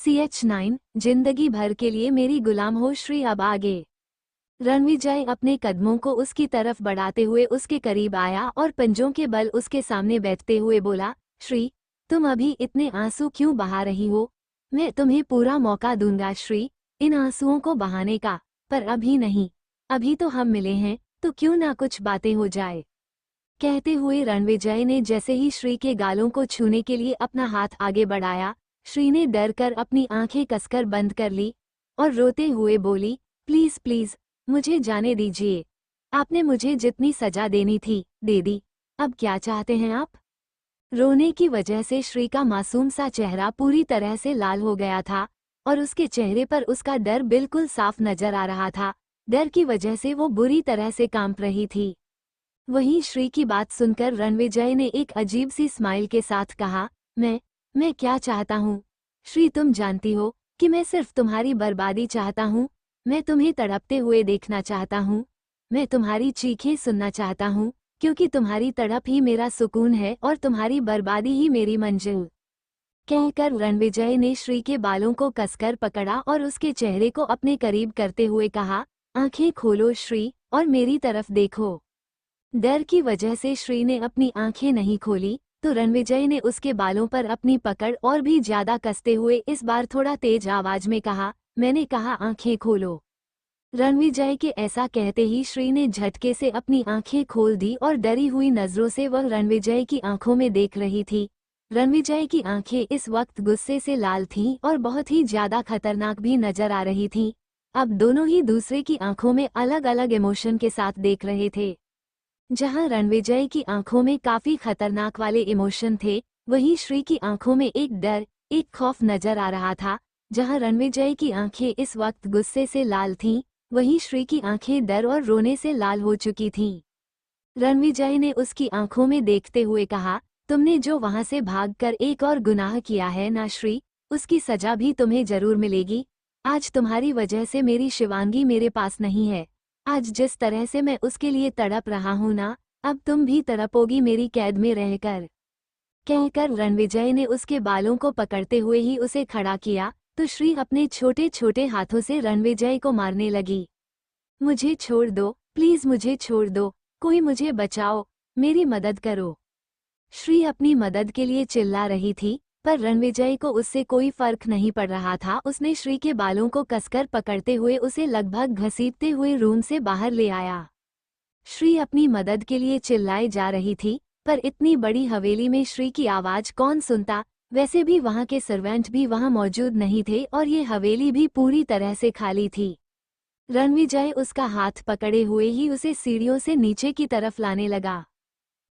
CH9 जिंदगी भर के लिए मेरी गुलाम हो श्री। अब आगे। रणविजय अपने कदमों को उसकी तरफ बढ़ाते हुए उसके करीब आया और पंजों के बल उसके सामने बैठते हुए बोला, श्री, तुम अभी इतने आंसू क्यों बहा रही हो? मैं तुम्हें पूरा मौका दूंगा श्री, इन आंसुओं को बहाने का, पर अभी नहीं। अभी तो हम मिले हैं, तो क्यों ना कुछ बातें हो जाए। कहते हुए रणविजय ने जैसे ही श्री के गालों को छूने के लिए अपना हाथ आगे बढ़ाया, श्री ने डर कर अपनी आंखें कसकर बंद कर ली और रोते हुए बोली, प्लीज प्लीज मुझे जाने दीजिए। आपने मुझे जितनी सजा देनी थी दे दी, अब क्या चाहते हैं आप? रोने की वजह से श्री का मासूम सा चेहरा पूरी तरह से लाल हो गया था और उसके चेहरे पर उसका डर बिल्कुल साफ नजर आ रहा था। डर की वजह से वो बुरी तरह से कांप रही थी। वहीं श्री की बात सुनकर रणविजय ने एक अजीब सी स्माइल के साथ कहा, मैं क्या चाहता हूँ? श्री, तुम जानती हो कि मैं सिर्फ तुम्हारी बर्बादी चाहता हूँ। मैं तुम्हें तड़पते हुए देखना चाहता हूँ। मैं तुम्हारी चीखें सुनना चाहता हूँ, क्योंकि तुम्हारी तड़प ही मेरा सुकून है और तुम्हारी बर्बादी ही मेरी मंजिल। कहकर रणविजय ने श्री के बालों को कसकर पकड़ा और उसके चेहरे को अपने करीब करते हुए कहा, आंखें खोलो श्री और मेरी तरफ देखो। डर की वजह से श्री ने अपनी आंखें नहीं खोली तो रणविजय ने उसके बालों पर अपनी पकड़ और भी ज्यादा कसते हुए इस बार थोड़ा तेज आवाज में कहा, मैंने कहा आंखें खोलो। रणविजय के ऐसा कहते ही श्री ने झटके से अपनी आंखें खोल दी और डरी हुई नजरों से वह रणविजय की आंखों में देख रही थी। रणविजय की आंखें इस वक्त गुस्से से लाल थीं और बहुत ही ज्यादा खतरनाक भी नजर आ रही थीं। अब दोनों ही दूसरे की आंखों में अलग अलग इमोशन के साथ देख रहे थे। जहां रणविजय की आंखों में काफी खतरनाक वाले इमोशन थे, वहीं श्री की आंखों में एक डर, एक खौफ नजर आ रहा था। जहां रणविजय की आंखें इस वक्त गुस्से से लाल थीं, वहीं श्री की आंखें डर और रोने से लाल हो चुकी थीं। रणविजय ने उसकी आंखों में देखते हुए कहा, तुमने जो वहां से भागकर एक और गुनाह किया है ना श्री, उसकी सजा भी तुम्हें जरूर मिलेगी। आज तुम्हारी वजह से मेरी शिवांगी मेरे पास नहीं है। आज जिस तरह से मैं उसके लिए तड़प रहा हूं ना, अब तुम भी तड़पोगी मेरी कैद में रहकर। कहकर रणविजय ने उसके बालों को पकड़ते हुए ही उसे खड़ा किया तो श्री अपने छोटे छोटे हाथों से रणविजय को मारने लगी। मुझे छोड़ दो, प्लीज मुझे छोड़ दो, कोई मुझे बचाओ, मेरी मदद करो। श्री अपनी मदद के लिए चिल्ला रही थी, पर रणविजय को उससे कोई फर्क नहीं पड़ रहा था। उसने श्री के बालों को कसकर पकड़ते हुए उसे लगभग घसीटते हुए रूम से बाहर ले आया। श्री अपनी मदद के लिए चिल्लाए जा रही थी, पर इतनी बड़ी हवेली में श्री की आवाज कौन सुनता। वैसे भी वहां के सर्वेंट भी वहां मौजूद नहीं थे और ये हवेली भी पूरी तरह से खाली थी। रणविजय उसका हाथ पकड़े हुए ही उसे सीढ़ियों से नीचे की तरफ लाने लगा।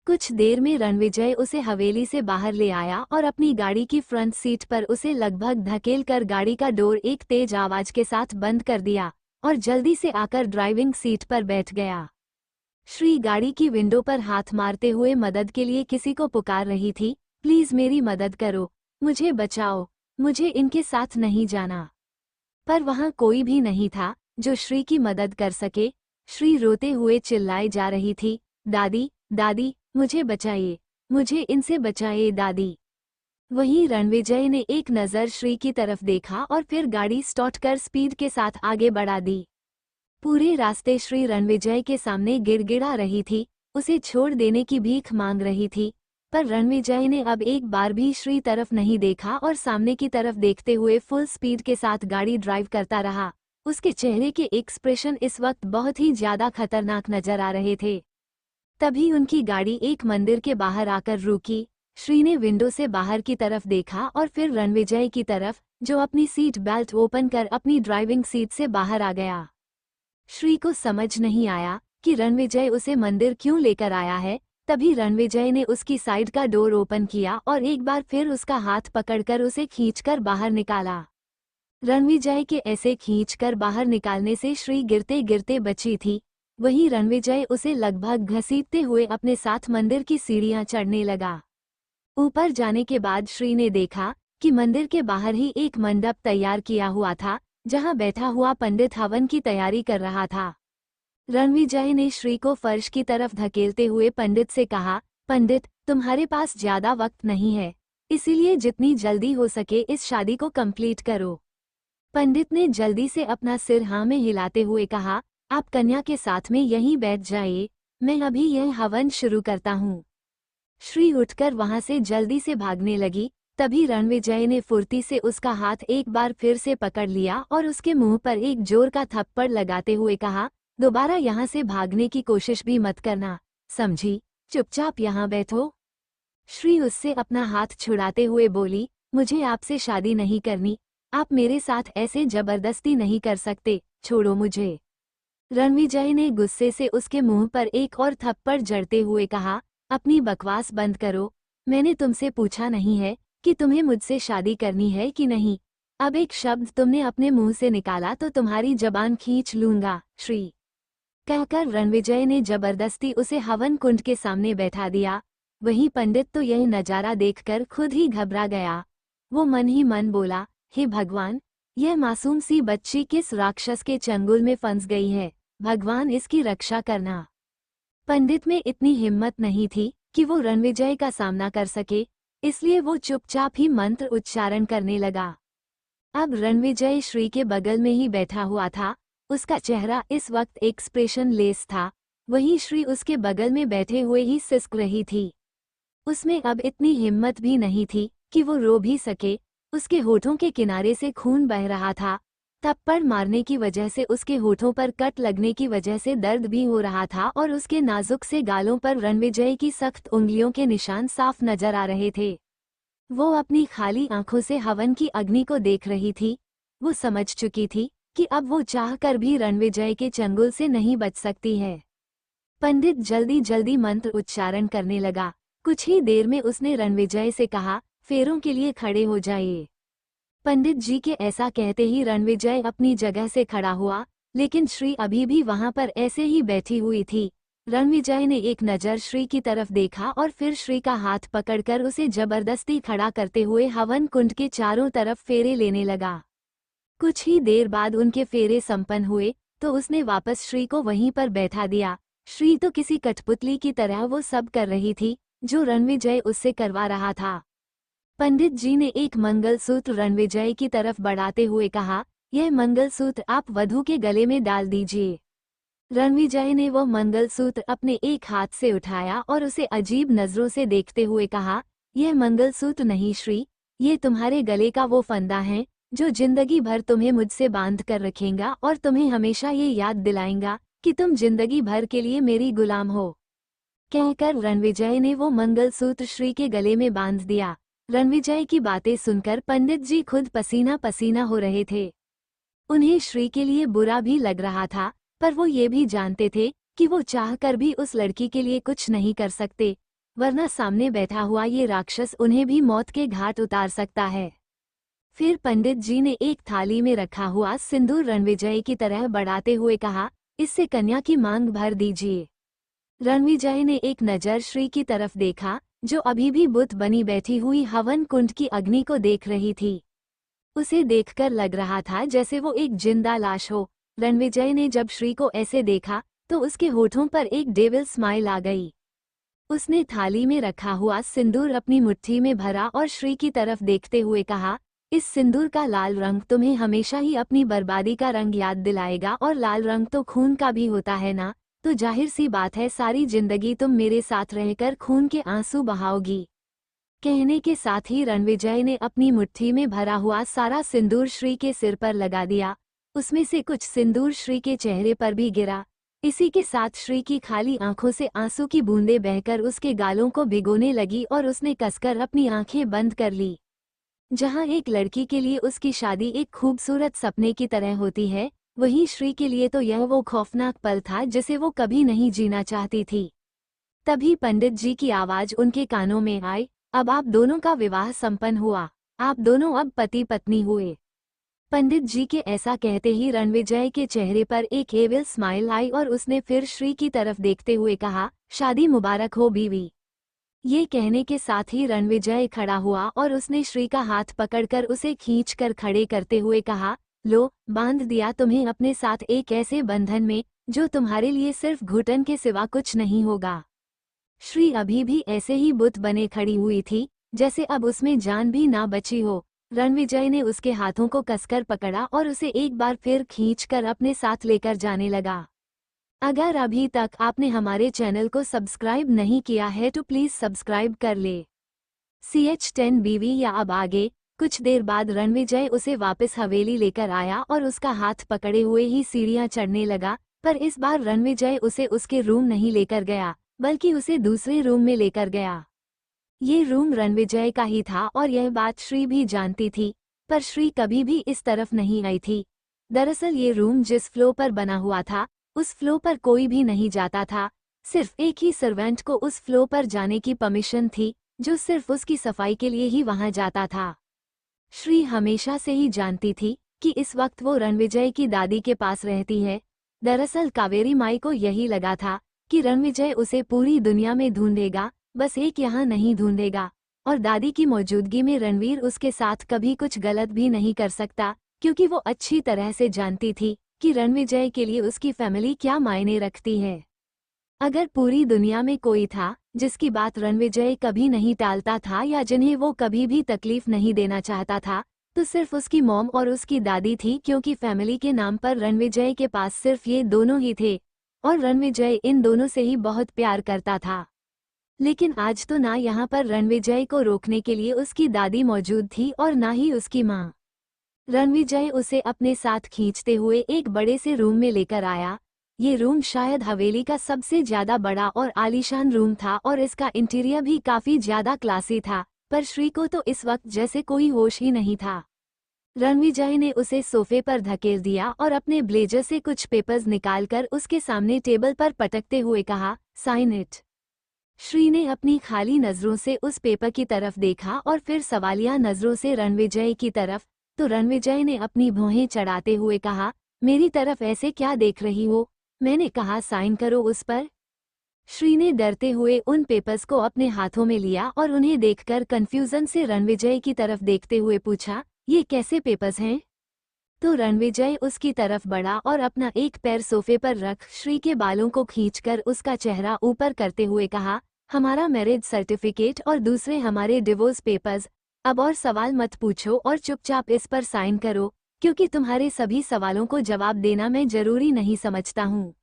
कुछ देर में रणविजय उसे हवेली से बाहर ले आया और अपनी गाड़ी की फ्रंट सीट पर उसे लगभग धकेल कर गाड़ी का डोर एक तेज आवाज के साथ बंद कर दिया और जल्दी से आकर ड्राइविंग सीट पर बैठ गया। श्री गाड़ी की विंडो पर हाथ मारते हुए मदद के लिए किसी को पुकार रही थी, प्लीज मेरी मदद करो, मुझे बचाओ, मुझे इनके साथ नहीं जाना। पर वहां कोई भी नहीं था जो श्री की मदद कर सके। श्री रोते हुए चिल्लाए जा रही थी, दादी दादी मुझे बचाइए, मुझे इनसे बचाइए दादी। वहीं रणविजय ने एक नज़र श्री की तरफ देखा और फिर गाड़ी स्टार्ट कर स्पीड के साथ आगे बढ़ा दी। पूरे रास्ते श्री रणविजय के सामने गिड़गिड़ा रही थी, उसे छोड़ देने की भीख मांग रही थी, पर रणविजय ने अब एक बार भी श्री तरफ नहीं देखा और सामने की तरफ देखते हुए फुल स्पीड के साथ गाड़ी ड्राइव करता रहा। उसके चेहरे के एक्सप्रेशन इस वक्त बहुत ही ज्यादा खतरनाक नजर आ रहे थे। तभी उनकी गाड़ी एक मंदिर के बाहर आकर रुकी। श्री ने विंडो से बाहर की तरफ देखा और फिर रणविजय की तरफ, जो अपनी सीट बेल्ट ओपन कर अपनी ड्राइविंग सीट से बाहर आ गया। श्री को समझ नहीं आया कि रणविजय उसे मंदिर क्यों लेकर आया है। तभी रणविजय ने उसकी साइड का डोर ओपन किया और एक बार फिर उसका हाथ पकड़कर उसे खींचकर बाहर निकाला। रणविजय के ऐसे खींचकर बाहर निकालने से श्री गिरते गिरते बची थी। वहीं रणविजय उसे लगभग घसीटते हुए अपने साथ मंदिर की सीढ़ियां चढ़ने लगा। ऊपर जाने के बाद श्री ने देखा कि मंदिर के बाहर ही एक मंडप तैयार किया हुआ था, जहां बैठा हुआ पंडित हवन की तैयारी कर रहा था। रणविजय ने श्री को फर्श की तरफ धकेलते हुए पंडित से कहा, पंडित तुम्हारे पास ज्यादा वक्त नहीं है, इसीलिए जितनी जल्दी हो सके इस शादी को कंप्लीट करो। पंडित ने जल्दी से अपना सिर हाँ में हिलाते हुए कहा, आप कन्या के साथ में यहीं बैठ जाइए, मैं अभी यह हवन शुरू करता हूँ। श्री उठकर वहां से जल्दी से भागने लगी। तभी रणविजय ने फुर्ती से उसका हाथ एक बार फिर से पकड़ लिया और उसके मुंह पर एक जोर का थप्पड़ लगाते हुए कहा, दोबारा यहाँ से भागने की कोशिश भी मत करना, समझी? चुपचाप यहाँ बैठो। श्री उससे अपना हाथ छुड़ाते हुए बोली, मुझे आपसे शादी नहीं करनी, आप मेरे साथ ऐसे जबरदस्ती नहीं कर सकते, छोड़ो मुझे। रणविजय ने गुस्से से उसके मुंह पर एक और थप्पड़ जड़ते हुए कहा, अपनी बकवास बंद करो, मैंने तुमसे पूछा नहीं है कि तुम्हें मुझसे शादी करनी है कि नहीं। अब एक शब्द तुमने अपने मुंह से निकाला तो तुम्हारी जबान खींच लूंगा। श्री कहकर रणविजय ने जबरदस्ती उसे हवन कुंड के सामने बैठा दिया। वहीं पंडित तो यह नजारा देखकर खुद ही घबरा गया। वो मन ही मन बोला, हे भगवान, यह मासूम सी बच्ची किस राक्षस के चंगुल में फंस गई है, भगवान इसकी रक्षा करना। पंडित में इतनी हिम्मत नहीं थी कि वो रणविजय का सामना कर सके, इसलिए वो चुपचाप ही मंत्र उच्चारण करने लगा। अब रणविजय श्री के बगल में ही बैठा हुआ था, उसका चेहरा इस वक्त एक्सप्रेशन लेस था, वहीं श्री उसके बगल में बैठे हुए ही सिसक रही थी। उसमें अब इतनी हिम्मत भी नहीं थी कि वो रो भी सके, उसके होठों के किनारे से खून बह रहा था। थप्पड़ मारने की वजह से उसके होठों पर कट लगने की वजह से दर्द भी हो रहा था और उसके नाजुक से गालों पर रणविजय की सख्त उंगलियों के निशान साफ नजर आ रहे थे। वो अपनी खाली आंखों से हवन की अग्नि को देख रही थी। वो समझ चुकी थी कि अब वो चाहकर भी रणविजय के चंगुल से नहीं बच सकती है। पंडित जल्दी जल्दी मंत्र उच्चारण करने लगा। कुछ ही देर में उसने रणविजय से कहा, फेरों के लिए खड़े हो जाइए। पंडित जी के ऐसा कहते ही रणविजय अपनी जगह से खड़ा हुआ, लेकिन श्री अभी भी वहां पर ऐसे ही बैठी हुई थी। रणविजय ने एक नज़र श्री की तरफ देखा और फिर श्री का हाथ पकड़कर उसे जबरदस्ती खड़ा करते हुए हवन कुंड के चारों तरफ फेरे लेने लगा। कुछ ही देर बाद उनके फेरे संपन्न हुए तो उसने वापस श्री को वहीं पर बैठा दिया। श्री तो किसी कठपुतली की तरह वो सब कर रही थी जो रणविजय उससे करवा रहा था। पंडित जी ने एक मंगलसूत्र रणविजय की तरफ बढ़ाते हुए कहा, यह मंगलसूत्र आप वधू के गले में डाल दीजिए। रणविजय ने वो मंगलसूत्र अपने एक हाथ से उठाया और उसे अजीब नजरों से देखते हुए कहा, यह मंगलसूत्र नहीं श्री, ये तुम्हारे गले का वो फंदा है जो जिंदगी भर तुम्हें मुझसे बांध कर रखेगा और तुम्हें हमेशा ये याद दिलाएगा कि तुम जिंदगी भर के लिए मेरी गुलाम हो। कहकर रणविजय ने वो मंगलसूत्र श्री के गले में बांध दिया। रणविजय की बातें सुनकर पंडित जी खुद पसीना पसीना हो रहे थे। उन्हें श्री के लिए बुरा भी लग रहा था, पर वो ये भी जानते थे कि वो चाहकर भी उस लड़की के लिए कुछ नहीं कर सकते, वरना सामने बैठा हुआ ये राक्षस उन्हें भी मौत के घाट उतार सकता है। फिर पंडित जी ने एक थाली में रखा हुआ सिंदूर रणविजय की तरह बढ़ाते हुए कहा, इससे कन्या की मांग भर दीजिए। रणविजय ने एक नज़र श्री की तरफ देखा, जो अभी भी बुत बनी बैठी हुई हवन कुंड की अग्नि को देख रही थी। उसे देखकर लग रहा था जैसे वो एक जिंदा लाश हो। रणविजय ने जब श्री को ऐसे देखा तो उसके होठों पर एक डेविल स्माइल आ गई। उसने थाली में रखा हुआ सिंदूर अपनी मुट्ठी में भरा और श्री की तरफ देखते हुए कहा, इस सिंदूर का लाल रंग तुम्हें हमेशा ही अपनी बर्बादी का रंग याद दिलाएगा और लाल रंग तो खून का भी होता है ना, तो जाहिर सी बात है सारी जिंदगी तुम मेरे साथ रहकर खून के आंसू बहाओगी। कहने के साथ ही रणविजय ने अपनी मुट्ठी में भरा हुआ सारा सिंदूर श्री के सिर पर लगा दिया। उसमें से कुछ सिंदूर श्री के चेहरे पर भी गिरा। इसी के साथ श्री की खाली आंखों से आंसू की बूंदें बहकर उसके गालों को भिगोने लगी और उसने कसकर अपनी आंखें बंद कर ली। जहां एक लड़की के लिए उसकी शादी एक खूबसूरत सपने की तरह होती है, वहीं श्री के लिए तो यह वो खौफनाक पल था जिसे वो कभी नहीं जीना चाहती थी। तभी पंडित जी की आवाज उनके कानों में आई, अब आप दोनों का विवाह संपन्न हुआ, आप दोनों अब पति पत्नी हुए। पंडित जी के ऐसा कहते ही रणविजय के चेहरे पर एक एविल स्माइल आई और उसने फिर श्री की तरफ देखते हुए कहा, शादी मुबारक हो बीवी। ये कहने के साथ ही रणविजय खड़ा हुआ और उसने श्री का हाथ पकड़कर उसे खींचकर खड़े करते हुए कहा, लो, बांध दिया तुम्हें अपने साथ एक ऐसे बंधन में जो तुम्हारे लिए सिर्फ घुटन के सिवा कुछ नहीं होगा। श्री अभी भी ऐसे ही बुत बने खड़ी हुई थी, जैसे अब उसमें जान भी ना बची हो। रणविजय ने उसके हाथों को कसकर पकड़ा और उसे एक बार फिर खींचकर अपने साथ लेकर जाने लगा। अगर अभी तक आपने हमारे चैनल को सब्सक्राइब नहीं किया है तो प्लीज सब्सक्राइब कर ले। CH10 बीवी या अब आगे। कुछ देर बाद रणविजय उसे वापस हवेली लेकर आया और उसका हाथ पकड़े हुए ही सीढ़ियां चढ़ने लगा, पर इस बार रणविजय उसे उसके रूम नहीं लेकर गया, बल्कि उसे दूसरे रूम में लेकर गया। ये रूम रणविजय का ही था और यह बात श्री भी जानती थी, पर श्री कभी भी इस तरफ नहीं आई थी। दरअसल ये रूम जिस फ्लोर पर बना हुआ था, उस फ्लोर पर कोई भी नहीं जाता था। सिर्फ एक ही सर्वेंट को उस फ्लोर पर जाने की परमिशन थी, जो सिर्फ उसकी सफाई के लिए ही वहां जाता था। श्री हमेशा से ही जानती थी कि इस वक्त वो रणविजय की दादी के पास रहती है। दरअसल कावेरी माई को यही लगा था कि रणविजय उसे पूरी दुनिया में ढूंढेगा, बस एक यहाँ नहीं ढूंढेगा। और दादी की मौजूदगी में रणवीर उसके साथ कभी कुछ गलत भी नहीं कर सकता, क्योंकि वो अच्छी तरह से जानती थी कि रणविजय के लिए उसकी फैमिली क्या मायने रखती है। अगर पूरी दुनिया में कोई था जिसकी बात रणविजय कभी नहीं टालता था या जिन्हें वो कभी भी तकलीफ नहीं देना चाहता था, तो सिर्फ उसकी मॉम और उसकी दादी थी, क्योंकि फैमिली के नाम पर रणविजय के पास सिर्फ ये दोनों ही थे और रणविजय इन दोनों से ही बहुत प्यार करता था। लेकिन आज तो ना यहाँ पर रणविजय को रोकने के लिए उसकी दादी मौजूद थी और ना ही उसकी माँ। रणविजय उसे अपने साथ खींचते हुए एक बड़े से रूम में लेकर आया। ये रूम शायद हवेली का सबसे ज्यादा बड़ा और आलीशान रूम था और इसका इंटीरियर भी काफी ज्यादा क्लासी था, पर श्री को तो इस वक्त जैसे कोई होश ही नहीं था। रणविजय ने उसे सोफे पर धकेल दिया और अपने ब्लेजर से कुछ पेपर्स निकालकर उसके सामने टेबल पर पटकते हुए कहा, साइन इट। श्री ने अपनी खाली नजरों से उस पेपर की तरफ देखा और फिर सवालिया नजरों से रणविजय की तरफ, तो रणविजय ने अपनी भौहें चढ़ाते हुए कहा, मेरी तरफ ऐसे क्या देख रही हो? मैंने कहा साइन करो उस पर। श्री ने डरते हुए उन पेपर्स को अपने हाथों में लिया और उन्हें देखकर कंफ्यूजन से रणविजय की तरफ देखते हुए पूछा, ये कैसे पेपर्स हैं? तो रणविजय उसकी तरफ बढ़ा और अपना एक पैर सोफे पर रख श्री के बालों को खींचकर उसका चेहरा ऊपर करते हुए कहा, हमारा मैरिज सर्टिफिकेट और दूसरे हमारे डिवोर्स पेपर्स। अब और सवाल मत पूछो और चुपचाप इस पर साइन करो, क्योंकि तुम्हारे सभी सवालों को जवाब देना मैं जरूरी नहीं समझता हूँ।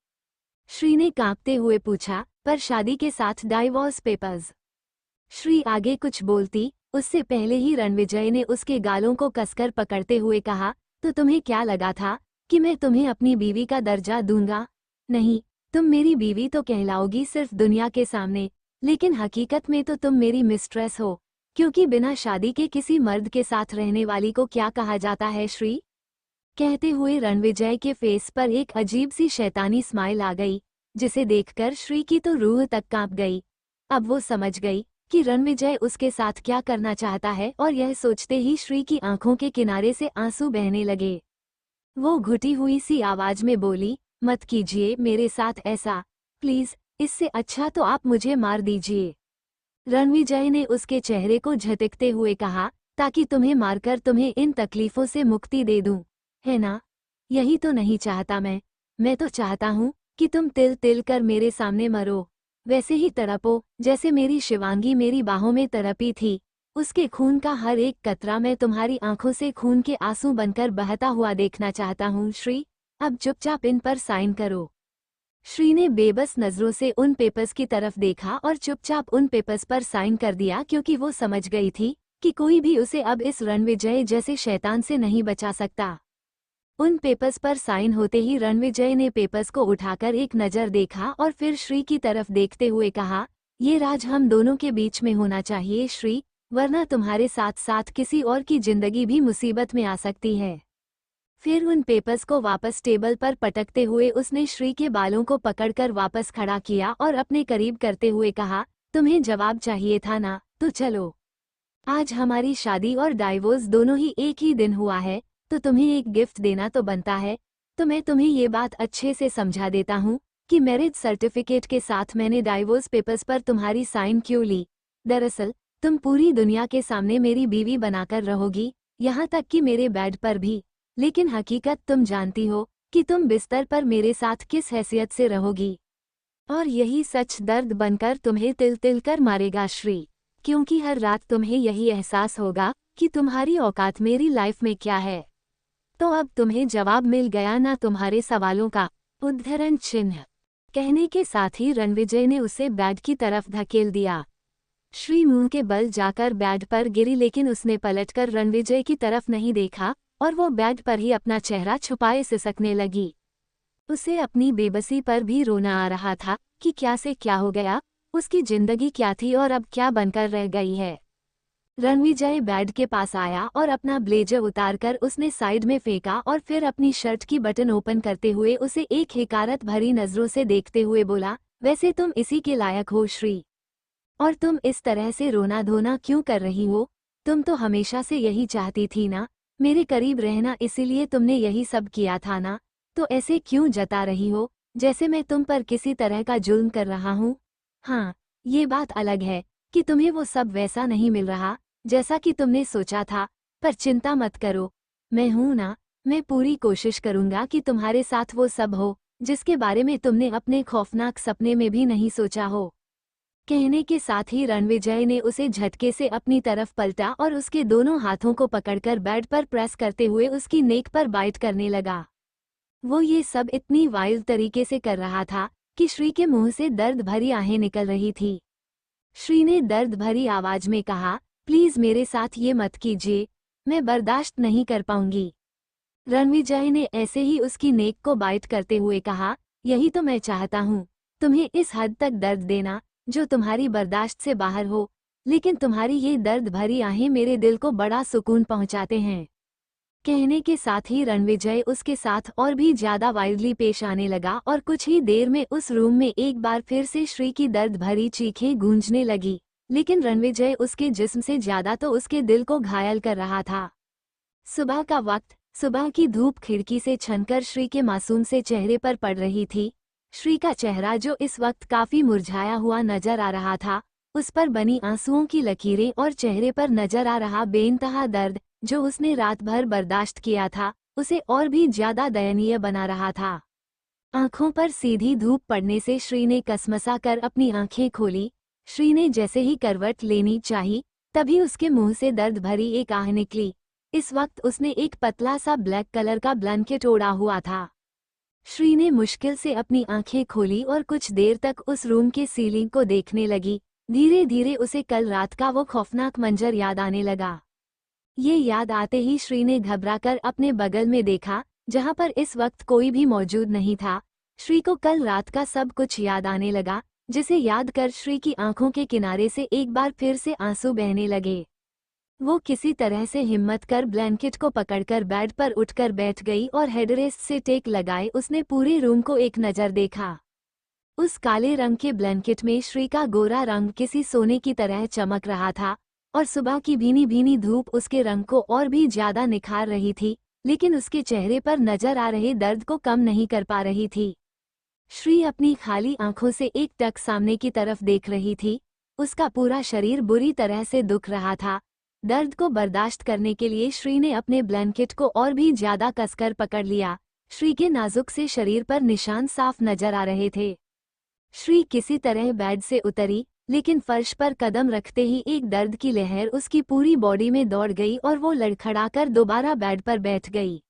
श्री ने कांपते हुए पूछा, पर शादी के साथ डाइवोर्स पेपर्स? श्री आगे कुछ बोलती, उससे पहले ही रणविजय ने उसके गालों को कसकर पकड़ते हुए कहा, तो तुम्हें क्या लगा था कि मैं तुम्हें अपनी बीवी का दर्जा दूंगा? नहीं, तुम मेरी बीवी तो कहलाओगी सिर्फ दुनिया के सामने, लेकिन हकीकत में तो तुम मेरी मिस्ट्रेस हो, क्योंकि बिना शादी के किसी मर्द के साथ रहने वाली को क्या कहा जाता है श्री? कहते हुए रणविजय के फेस पर एक अजीब सी शैतानी स्माइल आ गई, जिसे देखकर श्री की तो रूह तक कांप गई। अब वो समझ गई कि रणविजय उसके साथ क्या करना चाहता है और यह सोचते ही श्री की आंखों के किनारे से आंसू बहने लगे। वो घुटी हुई सी आवाज में बोली, मत कीजिए मेरे साथ ऐसा, प्लीज, इससे अच्छा तो आप मुझे मार दीजिए। रणविजय ने उसके चेहरे को झटकते हुए कहा, ताकि तुम्हें मारकर तुम्हें इन तकलीफों से मुक्ति दे दूं, है ना? यही तो नहीं चाहता मैं तो चाहता हूँ कि तुम तिल तिल कर मेरे सामने मरो, वैसे ही तड़पो जैसे मेरी शिवांगी मेरी बाहों में तड़पी थी। उसके खून का हर एक कतरा मैं तुम्हारी आंखों से खून के आंसू बनकर बहता हुआ देखना चाहता हूँ श्री, अब चुपचाप इन पर साइन करो। श्री ने बेबस नजरों से उन पेपर्स की तरफ देखा और चुपचाप उन पेपर्स पर साइन कर दिया, क्योंकि वो समझ गई थी कि कोई भी उसे अब इस रणविजय जैसे शैतान से नहीं बचा सकता। उन पेपर्स पर साइन होते ही रणविजय ने पेपर्स को उठाकर एक नज़र देखा और फिर श्री की तरफ देखते हुए कहा, ये राज हम दोनों के बीच में होना चाहिए श्री, वरना तुम्हारे साथ साथ किसी और की जिंदगी भी मुसीबत में आ सकती है। फिर उन पेपर्स को वापस टेबल पर पटकते हुए उसने श्री के बालों को पकड़कर वापस खड़ा किया और अपने करीब करते हुए कहा, तुम्हें जवाब चाहिए था ना, तो चलो, आज हमारी शादी और डाइवोर्स दोनों ही एक ही दिन हुआ है, तो तुम्हें एक गिफ्ट देना तो बनता है। तो मैं तुम्हें ये बात अच्छे से समझा देता हूँ कि मैरिज सर्टिफिकेट के साथ मैंने डाइवोर्स पेपर्स पर तुम्हारी साइन क्यों ली। दरअसल तुम पूरी दुनिया के सामने मेरी बीवी बनाकर रहोगी, यहाँ तक कि मेरे बेड पर भी, लेकिन हकीकत तुम जानती हो कि तुम बिस्तर पर मेरे साथ किस हैसियत से रहोगी। और यही सच दर्द बनकर तुम्हें तिल तिल कर मारेगा श्री, क्योंकि हर रात तुम्हें यही एहसास होगा कि तुम्हारी औकात मेरी लाइफ में क्या है। तो अब तुम्हें जवाब मिल गया ना तुम्हारे सवालों का। उद्धरण चिन्ह। कहने के साथ ही रणविजय ने उसे बेड की तरफ धकेल दिया। श्री मुंह के बल जाकर बेड पर गिरी, लेकिन उसने पलटकर रणविजय की तरफ नहीं देखा और वो बेड पर ही अपना चेहरा छुपाए सिसकने लगी। उसे अपनी बेबसी पर भी रोना आ रहा था कि क्या से क्या हो गया, उसकी जिंदगी क्या थी और अब क्या बनकर रह गई है। रणविजय बेड के पास आया और अपना ब्लेजर उतारकर उसने साइड में फेंका और फिर अपनी शर्ट की बटन ओपन करते हुए उसे एक हिकारत भरी नजरों से देखते हुए बोला, वैसे तुम इसी के लायक हो श्री। और तुम इस तरह से रोना धोना क्यों कर रही हो? तुम तो हमेशा से यही चाहती थी ना, मेरे करीब रहना, इसीलिए तुमने यही सब किया था ना। तो ऐसे क्यों जता रही हो जैसे मैं तुम पर किसी तरह का जुल्म कर रहा हूँ? हाँ, ये बात अलग है कि तुम्हें वो सब वैसा नहीं मिल रहा जैसा कि तुमने सोचा था, पर चिंता मत करो, मैं हूं ना। मैं पूरी कोशिश करूंगा कि तुम्हारे साथ वो सब हो जिसके बारे में तुमने अपने खौफनाक सपने में भी नहीं सोचा हो। कहने के साथ ही रणविजय ने उसे झटके से अपनी तरफ पलटा और उसके दोनों हाथों को पकड़कर बेड पर प्रेस करते हुए उसकी नेक पर बाइट करने लगा। वो ये सब इतनी वाइल्ड तरीके से कर रहा था कि श्री के मुंह से दर्द भरी आहें निकल रही थी। श्री ने दर्द भरी आवाज में कहा, प्लीज मेरे साथ ये मत कीजिए, मैं बर्दाश्त नहीं कर पाऊंगी। रणविजय ने ऐसे ही उसकी नेक को बाइट करते हुए कहा, यही तो मैं चाहता हूँ, तुम्हें इस हद तक दर्द देना जो तुम्हारी बर्दाश्त से बाहर हो, लेकिन तुम्हारी ये दर्द भरी आहें मेरे दिल को बड़ा सुकून पहुंचाते हैं। कहने के साथ ही रणविजय उसके साथ और भी ज्यादा वाइल्डली पेश आने लगा और कुछ ही देर में उस रूम में एक बार फिर से श्री की दर्द भरी चीखें गूंजने लगी, लेकिन रणविजय उसके जिस्म से ज्यादा तो उसके दिल को घायल कर रहा था। सुबह का वक्त, सुबह की धूप खिड़की से छनकर श्री के मासूम से चेहरे पर पड़ रही थी। श्री का चेहरा जो इस वक्त काफी मुरझाया हुआ नजर आ रहा था, उस पर बनी आंसुओं की लकीरें और चेहरे पर नजर आ रहा बेइंतहा दर्द जो उसने रात भर बर्दाश्त किया था, उसे और भी ज्यादा दयनीय बना रहा था। आंखों पर सीधी धूप पड़ने से श्री ने कसमसा कर अपनी आंखें खोली। श्री ने जैसे ही करवट लेनी चाही, तभी उसके मुंह से दर्द भरी एक आह निकली। इस वक्त उसने एक पतला सा ब्लैक कलर का ब्लैंकेट ओढ़ा हुआ था। श्री ने मुश्किल से अपनी आंखें खोली और कुछ देर तक उस रूम के सीलिंग को देखने लगी। धीरे धीरे उसे कल रात का वो खौफनाक मंजर याद आने लगा। ये याद आते ही श्री ने घबराकर अपने बगल में देखा, जहां पर इस वक्त कोई भी मौजूद नहीं था। श्री को कल रात का सब कुछ याद आने लगा, जिसे याद कर श्री की आंखों के किनारे से एक बार फिर से आंसू बहने लगे। वो किसी तरह से हिम्मत कर ब्लैंकेट को पकड़कर बेड पर उठकर बैठ गई और हेडरेस्ट से टेक लगाए उसने पूरे रूम को एक नज़र देखा। उस काले रंग के ब्लैंकेट में श्री का गोरा रंग किसी सोने की तरह चमक रहा था और सुबह की भीनी भीनी धूप उसके रंग को और भी ज्यादा निखार रही थी, लेकिन उसके चेहरे पर नजर आ रहे दर्द को कम नहीं कर पा रही थी। श्री अपनी खाली आंखों से एक टक सामने की तरफ देख रही थी। उसका पूरा शरीर बुरी तरह से दुख रहा था। दर्द को बर्दाश्त करने के लिए श्री ने अपने ब्लैंकेट को और भी ज्यादा कसकर पकड़ लिया। श्री के नाजुक से शरीर पर निशान साफ नजर आ रहे थे। श्री किसी तरह बेड से उतरी, लेकिन फर्श पर कदम रखते ही एक दर्द की लहर उसकी पूरी बॉडी में दौड़ गई और वो लड़खड़ाकर दोबारा बेड पर बैठ गई।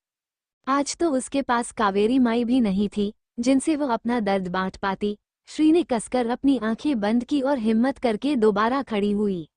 आज तो उसके पास कावेरी माई भी नहीं थी जिनसे वो अपना दर्द बांट पाती। श्री ने कसकर अपनी आंखें बंद की और हिम्मत करके दोबारा खड़ी हुई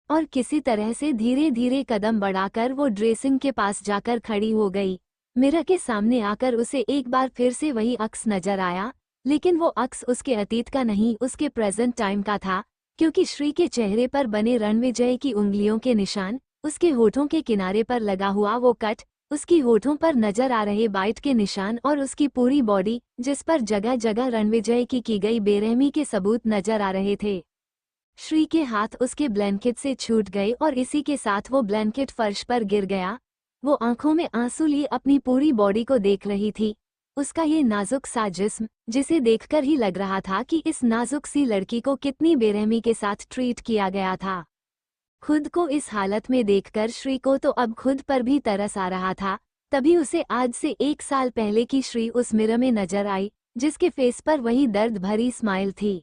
और किसी तरह से धीरे धीरे कदम बढ़ाकर वो ड्रेसिंग के पास जाकर खड़ी हो गई। मिरर के सामने आकर उसे एक बार फिर से वही अक्स नजर आया, लेकिन वो अक्स उसके अतीत का नहीं, उसके प्रेजेंट टाइम का था, क्योंकि श्री के चेहरे पर बने रणविजय की उंगलियों के निशान, उसके होठों के किनारे पर लगा हुआ वो कट, उसकी होठों पर नजर आ रहे बाइट के निशान और उसकी पूरी बॉडी जिस पर जगह जगह रणविजय की गई बेरहमी के सबूत नजर आ रहे थे। श्री के हाथ उसके ब्लैंकेट से छूट गए और इसी के साथ वो ब्लैंकेट फर्श पर गिर गया। वो आंखों में आंसू लिए अपनी पूरी बॉडी को देख रही थी। उसका ये नाजुक सा जिस्म, जिसे देखकर ही लग रहा था कि इस नाजुक सी लड़की को कितनी बेरहमी के साथ ट्रीट किया गया था। खुद को इस हालत में देखकर श्री को तो अब खुद पर भी तरस आ रहा था। तभी उसे आज से 1 साल पहले की श्री उस मिरर में नजर आई, जिसके फेस पर वही दर्द भरी स्माइल थी।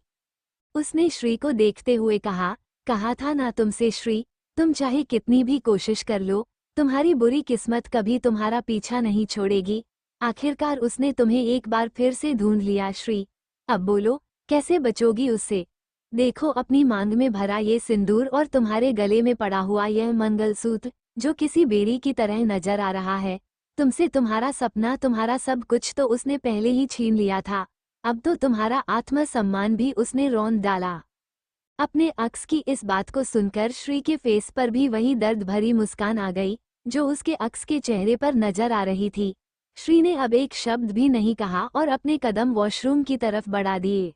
उसने श्री को देखते हुए कहा, कहा था ना तुमसे श्री, तुम चाहे कितनी भी कोशिश कर लो, तुम्हारी बुरी किस्मत कभी तुम्हारा पीछा नहीं छोड़ेगी। आखिरकार उसने तुम्हें एक बार फिर से ढूंढ लिया श्री, अब बोलो कैसे बचोगी उससे। देखो अपनी मांग में भरा ये सिंदूर और तुम्हारे गले में पड़ा हुआ यह मंगलसूत्र, जो किसी बेड़ी की तरह नजर आ रहा है। तुमसे तुम्हारा सपना, तुम्हारा सब कुछ तो उसने पहले ही छीन लिया था, अब तो तुम्हारा आत्मसम्मान भी उसने रौंद डाला। अपने अक्स की इस बात को सुनकर श्री के फेस पर भी वही दर्द भरी मुस्कान आ गई, जो उसके अक्स के चेहरे पर नजर आ रही थी। श्री ने अब एक शब्द भी नहीं कहा और अपने कदम वॉशरूम की तरफ बढ़ा दिए।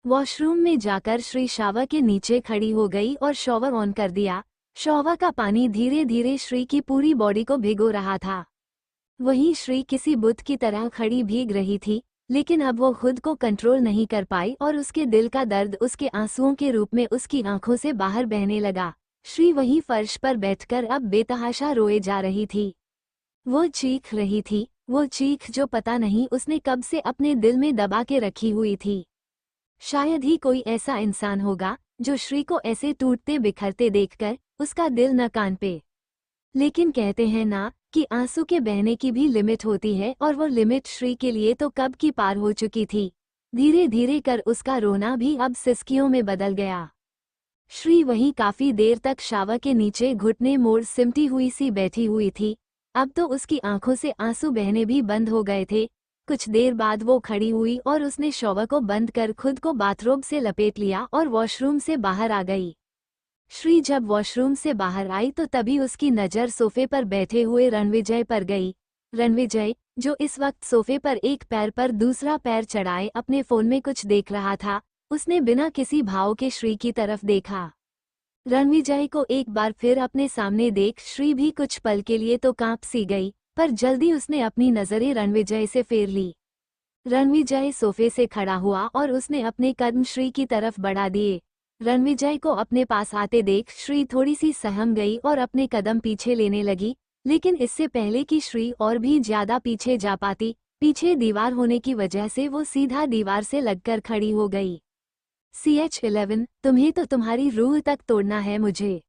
वॉशरूम में जाकर श्री शावर के नीचे खड़ी हो गई और शॉवर ऑन कर दिया। शॉवर का पानी धीरे धीरे श्री की पूरी बॉडी को भिगो रहा था। वहीं श्री किसी बुत की तरह खड़ी भीग रही थी, लेकिन अब वो खुद को कंट्रोल नहीं कर पाई और उसके दिल का दर्द उसके आंसुओं के रूप में उसकी आंखों से बाहर बहने लगा। श्री वहीं फर्श पर बैठकर अब बेतहाशा रोए जा रही थी। वो चीख रही थी, वो चीख जो पता नहीं उसने कब से अपने दिल में दबा के रखी हुई थी। शायद ही कोई ऐसा इंसान होगा जो श्री को ऐसे टूटते बिखरते देखकर उसका दिल न कान पे। लेकिन कहते हैं ना कि आंसू के बहने की भी लिमिट होती है, और वो लिमिट श्री के लिए तो कब की पार हो चुकी थी। धीरे धीरे कर उसका रोना भी अब सिसकियों में बदल गया। श्री वहीं काफी देर तक शावर के नीचे घुटने मोड़ सिमटी हुई सी बैठी हुई थी। अब तो उसकी आंखों से आंसू बहने भी बंद हो गए थे। कुछ देर बाद वो खड़ी हुई और उसने शॉवर को बंद कर खुद को बाथरोब से लपेट लिया और वॉशरूम से बाहर आ गई। श्री जब वॉशरूम से बाहर आई तो तभी उसकी नज़र सोफे पर बैठे हुए रणविजय पर गई। रणविजय, जो इस वक्त सोफे पर एक पैर पर दूसरा पैर चढ़ाए अपने फोन में कुछ देख रहा था, उसने बिना किसी भाव के श्री की तरफ देखा। रणविजय को एक बार फिर अपने सामने देख श्री भी कुछ पल के लिए तो कांप सी गई, पर जल्दी उसने अपनी नज़रें रणविजय से फेर ली। रणविजय सोफे से खड़ा हुआ और उसने अपने कदम श्री की तरफ बढ़ा दिए। रणविजय को अपने पास आते देख श्री थोड़ी सी सहम गई और अपने कदम पीछे लेने लगी, लेकिन इससे पहले कि श्री और भी ज्यादा पीछे जा पाती, पीछे दीवार होने की वजह से वो सीधा दीवार से लगकर खड़ी हो गई। CH11, तुम्हें तो तुम्हारी रूह तक तोड़ना है मुझे।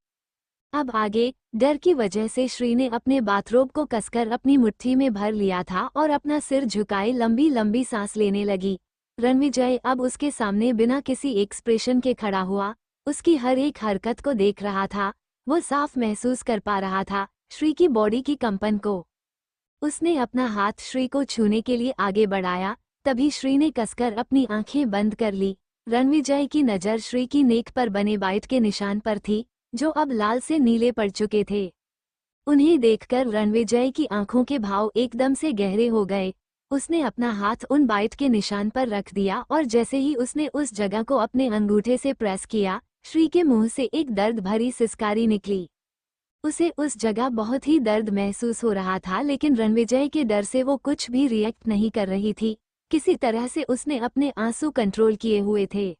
अब आगे डर की वजह से श्री ने अपने बाथरोब को कसकर अपनी मुट्ठी में भर लिया था और अपना सिर झुकाए लंबी लंबी सांस लेने लगी। रणविजय अब उसके सामने बिना किसी एक्सप्रेशन के खड़ा हुआ, उसकी हर एक हरकत को देख रहा था। वो साफ महसूस कर पा रहा था श्री की बॉडी की कंपन को। उसने अपना हाथ श्री को छूने के लिए आगे बढ़ाया, तभी श्री ने कसकर अपनी आंखें बंद कर ली। रणविजय की नज़र श्री की नेक पर बने बाइट के निशान पर थी, जो अब लाल से नीले पड़ चुके थे। उन्हें देखकर रणविजय की आंखों के भाव एकदम से गहरे हो गए। उसने अपना हाथ उन बाइट के निशान पर रख दिया और जैसे ही उसने उस जगह को अपने अंगूठे से प्रेस किया, श्री के मुंह से एक दर्द भरी सिसकारी निकली। उसे उस जगह बहुत ही दर्द महसूस हो रहा था, लेकिन रणविजय के डर से वो कुछ भी रिएक्ट नहीं कर रही थी। किसी तरह से उसने अपने आंसू कंट्रोल किए हुए थे।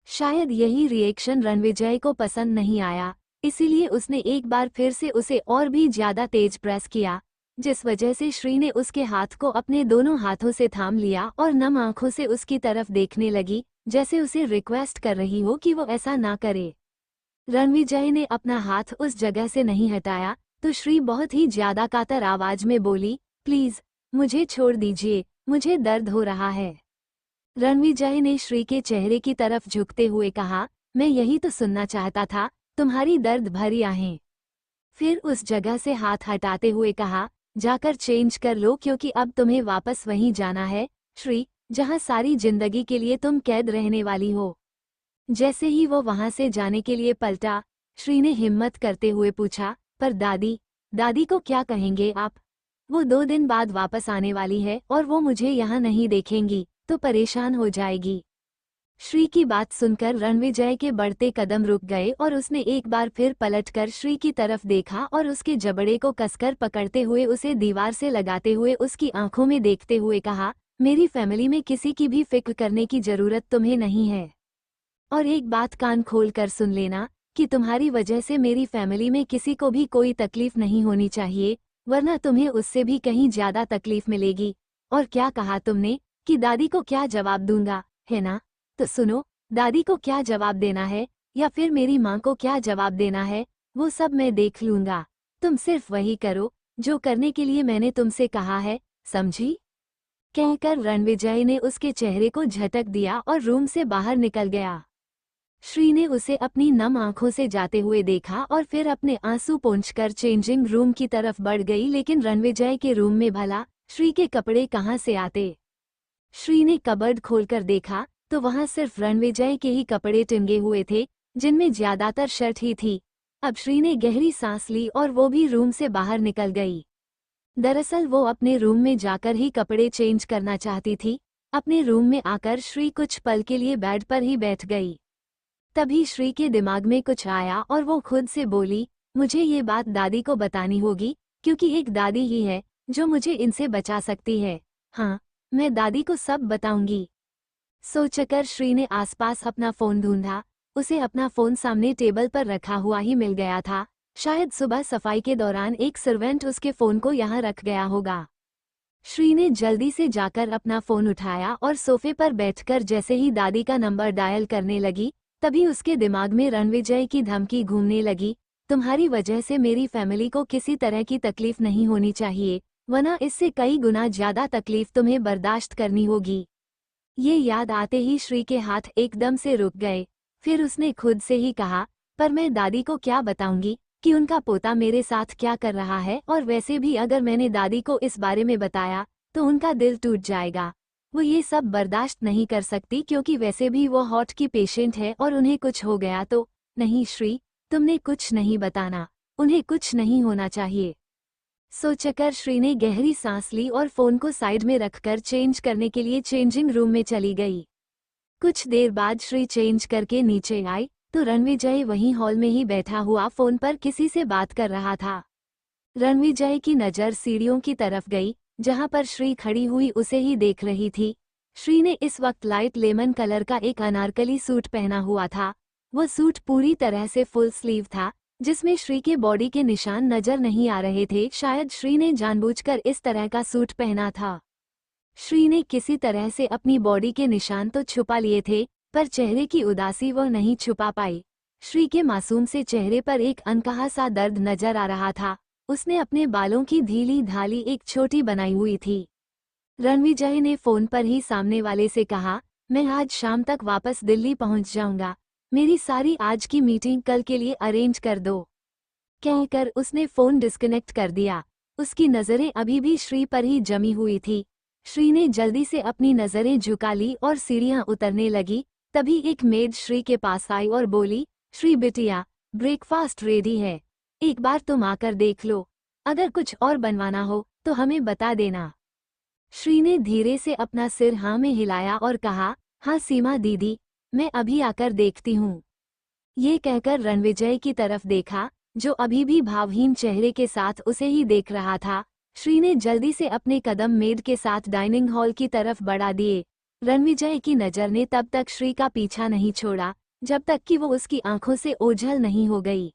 शायद यही रिएक्शन रणविजय को पसंद नहीं आया, इसीलिए उसने एक बार फिर से उसे और भी ज्यादा तेज प्रेस किया, जिस वजह से श्री ने उसके हाथ को अपने दोनों हाथों से थाम लिया और नम आंखों से उसकी तरफ देखने लगी, जैसे उसे रिक्वेस्ट कर रही हो कि वो ऐसा ना करे। रणविजय ने अपना हाथ उस जगह से नहीं हटाया तो श्री बहुत ही ज्यादा कातर आवाज में बोली, प्लीज मुझे छोड़ दीजिए, मुझे दर्द हो रहा है। रणविजय ने श्री के चेहरे की तरफ झुकते हुए कहा, मैं यही तो सुनना चाहता था, तुम्हारी दर्द भरी आहें। फिर उस जगह से हाथ हटाते हुए कहा, जाकर चेंज कर लो क्योंकि अब तुम्हें वापस वहीं जाना है श्री, जहां सारी जिंदगी के लिए तुम कैद रहने वाली हो। जैसे ही वो वहां से जाने के लिए पलटा, श्री ने हिम्मत करते हुए पूछा, पर दादी, दादी को क्या कहेंगे आप? वो 2 दिन बाद वापस आने वाली है और वो मुझे यहाँ नहीं देखेंगी तो परेशान हो जाएगी। श्री की बात सुनकर रणविजय के बढ़ते कदम रुक गए और उसने एक बार फिर पलटकर श्री की तरफ देखा और उसके जबड़े को कसकर पकड़ते हुए उसे दीवार से लगाते हुए उसकी आंखों में देखते हुए कहा, मेरी फैमिली में किसी की भी फिक्र करने की जरूरत तुम्हें नहीं है। और एक बात कान खोल कर सुन लेना कि तुम्हारी वजह से मेरी फैमिली में किसी को भी कोई तकलीफ नहीं होनी चाहिए, वरना तुम्हें उससे भी कहीं ज्यादा तकलीफ मिलेगी। और क्या कहा तुमने कि दादी को क्या जवाब दूंगा, है ना? तो सुनो, दादी को क्या जवाब देना है, या फिर मेरी माँ को क्या जवाब देना है वो सब मैं देख लूंगा। तुम सिर्फ वही करो जो करने के लिए मैंने तुमसे कहा है, समझी? कहकर रणविजय ने उसके चेहरे को झटक दिया और रूम से बाहर निकल गया। श्री ने उसे अपनी नम आंखों से जाते हुए देखा और फिर अपने आंसू पोंछकर चेंजिंग रूम की तरफ बढ़ गई, लेकिन रणविजय के रूम में भला श्री के कपड़े कहाँ से आते? श्री ने कबर्ड खोलकर देखा तो वहां सिर्फ रणविजय के ही कपड़े टिंगे हुए थे, जिनमें ज्यादातर शर्ट ही थी। अब श्री ने गहरी सांस ली और वो भी रूम से बाहर निकल गई। दरअसल वो अपने रूम में जाकर ही कपड़े चेंज करना चाहती थी। अपने रूम में आकर श्री कुछ पल के लिए बेड पर ही बैठ गई। तभी श्री के दिमाग में कुछ आया और वो खुद से बोली, मुझे ये बात दादी को बतानी होगी, क्योंकि एक दादी ही है जो मुझे इनसे बचा सकती है। हाँ, मैं दादी को सब बताऊंगी। सोचकर श्री ने आसपास अपना फोन ढूंढा। उसे अपना फोन सामने टेबल पर रखा हुआ ही मिल गया था। शायद सुबह सफाई के दौरान एक सर्वेंट उसके फोन को यहाँ रख गया होगा। श्री ने जल्दी से जाकर अपना फोन उठाया और सोफे पर बैठकर जैसे ही दादी का नंबर डायल करने लगी, तभी उसके दिमाग में रणविजय की धमकी घूमने लगी, तुम्हारी वजह से मेरी फैमिली को किसी तरह की तकलीफ नहीं होनी चाहिए, वरना इससे कई गुना ज्यादा तकलीफ तुम्हें बर्दाश्त करनी होगी। ये याद आते ही श्री के हाथ एकदम से रुक गए। फिर उसने खुद से ही कहा, पर मैं दादी को क्या बताऊंगी कि उनका पोता मेरे साथ क्या कर रहा है, और वैसे भी अगर मैंने दादी को इस बारे में बताया तो उनका दिल टूट जाएगा। वो ये सब बर्दाश्त नहीं कर सकती, क्योंकि वैसे भी वो हार्ट की पेशेंट है और उन्हें कुछ हो गया तो। नहीं श्री, तुमने कुछ नहीं बताना, उन्हें कुछ नहीं होना चाहिए। सोचकर श्री ने गहरी सांस ली और फोन को साइड में रखकर चेंज करने के लिए चेंजिंग रूम में चली गई। कुछ देर बाद श्री चेंज करके नीचे आई तो रणविजय वहीं हॉल में ही बैठा हुआ फोन पर किसी से बात कर रहा था। रणविजय की नज़र सीढ़ियों की तरफ गई, जहां पर श्री खड़ी हुई उसे ही देख रही थी। श्री ने इस वक्त लाइट लेमन कलर का एक अनारकली सूट पहना हुआ था। वह सूट पूरी तरह से फुल स्लीव था, जिसमें श्री के बॉडी के निशान नजर नहीं आ रहे थे। शायद श्री ने जानबूझकर इस तरह का सूट पहना था। श्री ने किसी तरह से अपनी बॉडी के निशान तो छुपा लिए थे, पर चेहरे की उदासी वह नहीं छुपा पाई। श्री के मासूम से चेहरे पर एक अनकहा सा दर्द नजर आ रहा था। उसने अपने बालों की ढीली ढाली एक छोटी बनाई हुई थी। रणविजय ने फोन पर ही सामने वाले से कहा, मैं आज शाम तक वापस दिल्ली पहुंच जाऊंगा, मेरी सारी आज की मीटिंग कल के लिए अरेंज कर दो। कहकर उसने फोन डिस्कनेक्ट कर दिया। उसकी नजरें अभी भी श्री पर ही जमी हुई थी। श्री ने जल्दी से अपनी नजरें झुका ली और सीढ़ियां उतरने लगी। तभी एक मेड श्री के पास आई और बोली, श्री बिटिया, ब्रेकफास्ट रेडी है, एक बार तुम आकर देख लो, अगर कुछ और बनवाना हो तो हमें बता देना। श्री ने धीरे से अपना सिर हाँ में हिलाया और कहा, हाँ सीमा दीदी, मैं अभी आकर देखती हूँ। ये कहकर रणविजय की तरफ देखा, जो अभी भी भावहीन चेहरे के साथ उसे ही देख रहा था। श्री ने जल्दी से अपने कदम मेड के साथ डाइनिंग हॉल की तरफ बढ़ा दिए। रणविजय की नज़र ने तब तक श्री का पीछा नहीं छोड़ा, जब तक कि वो उसकी आंखों से ओझल नहीं हो गई।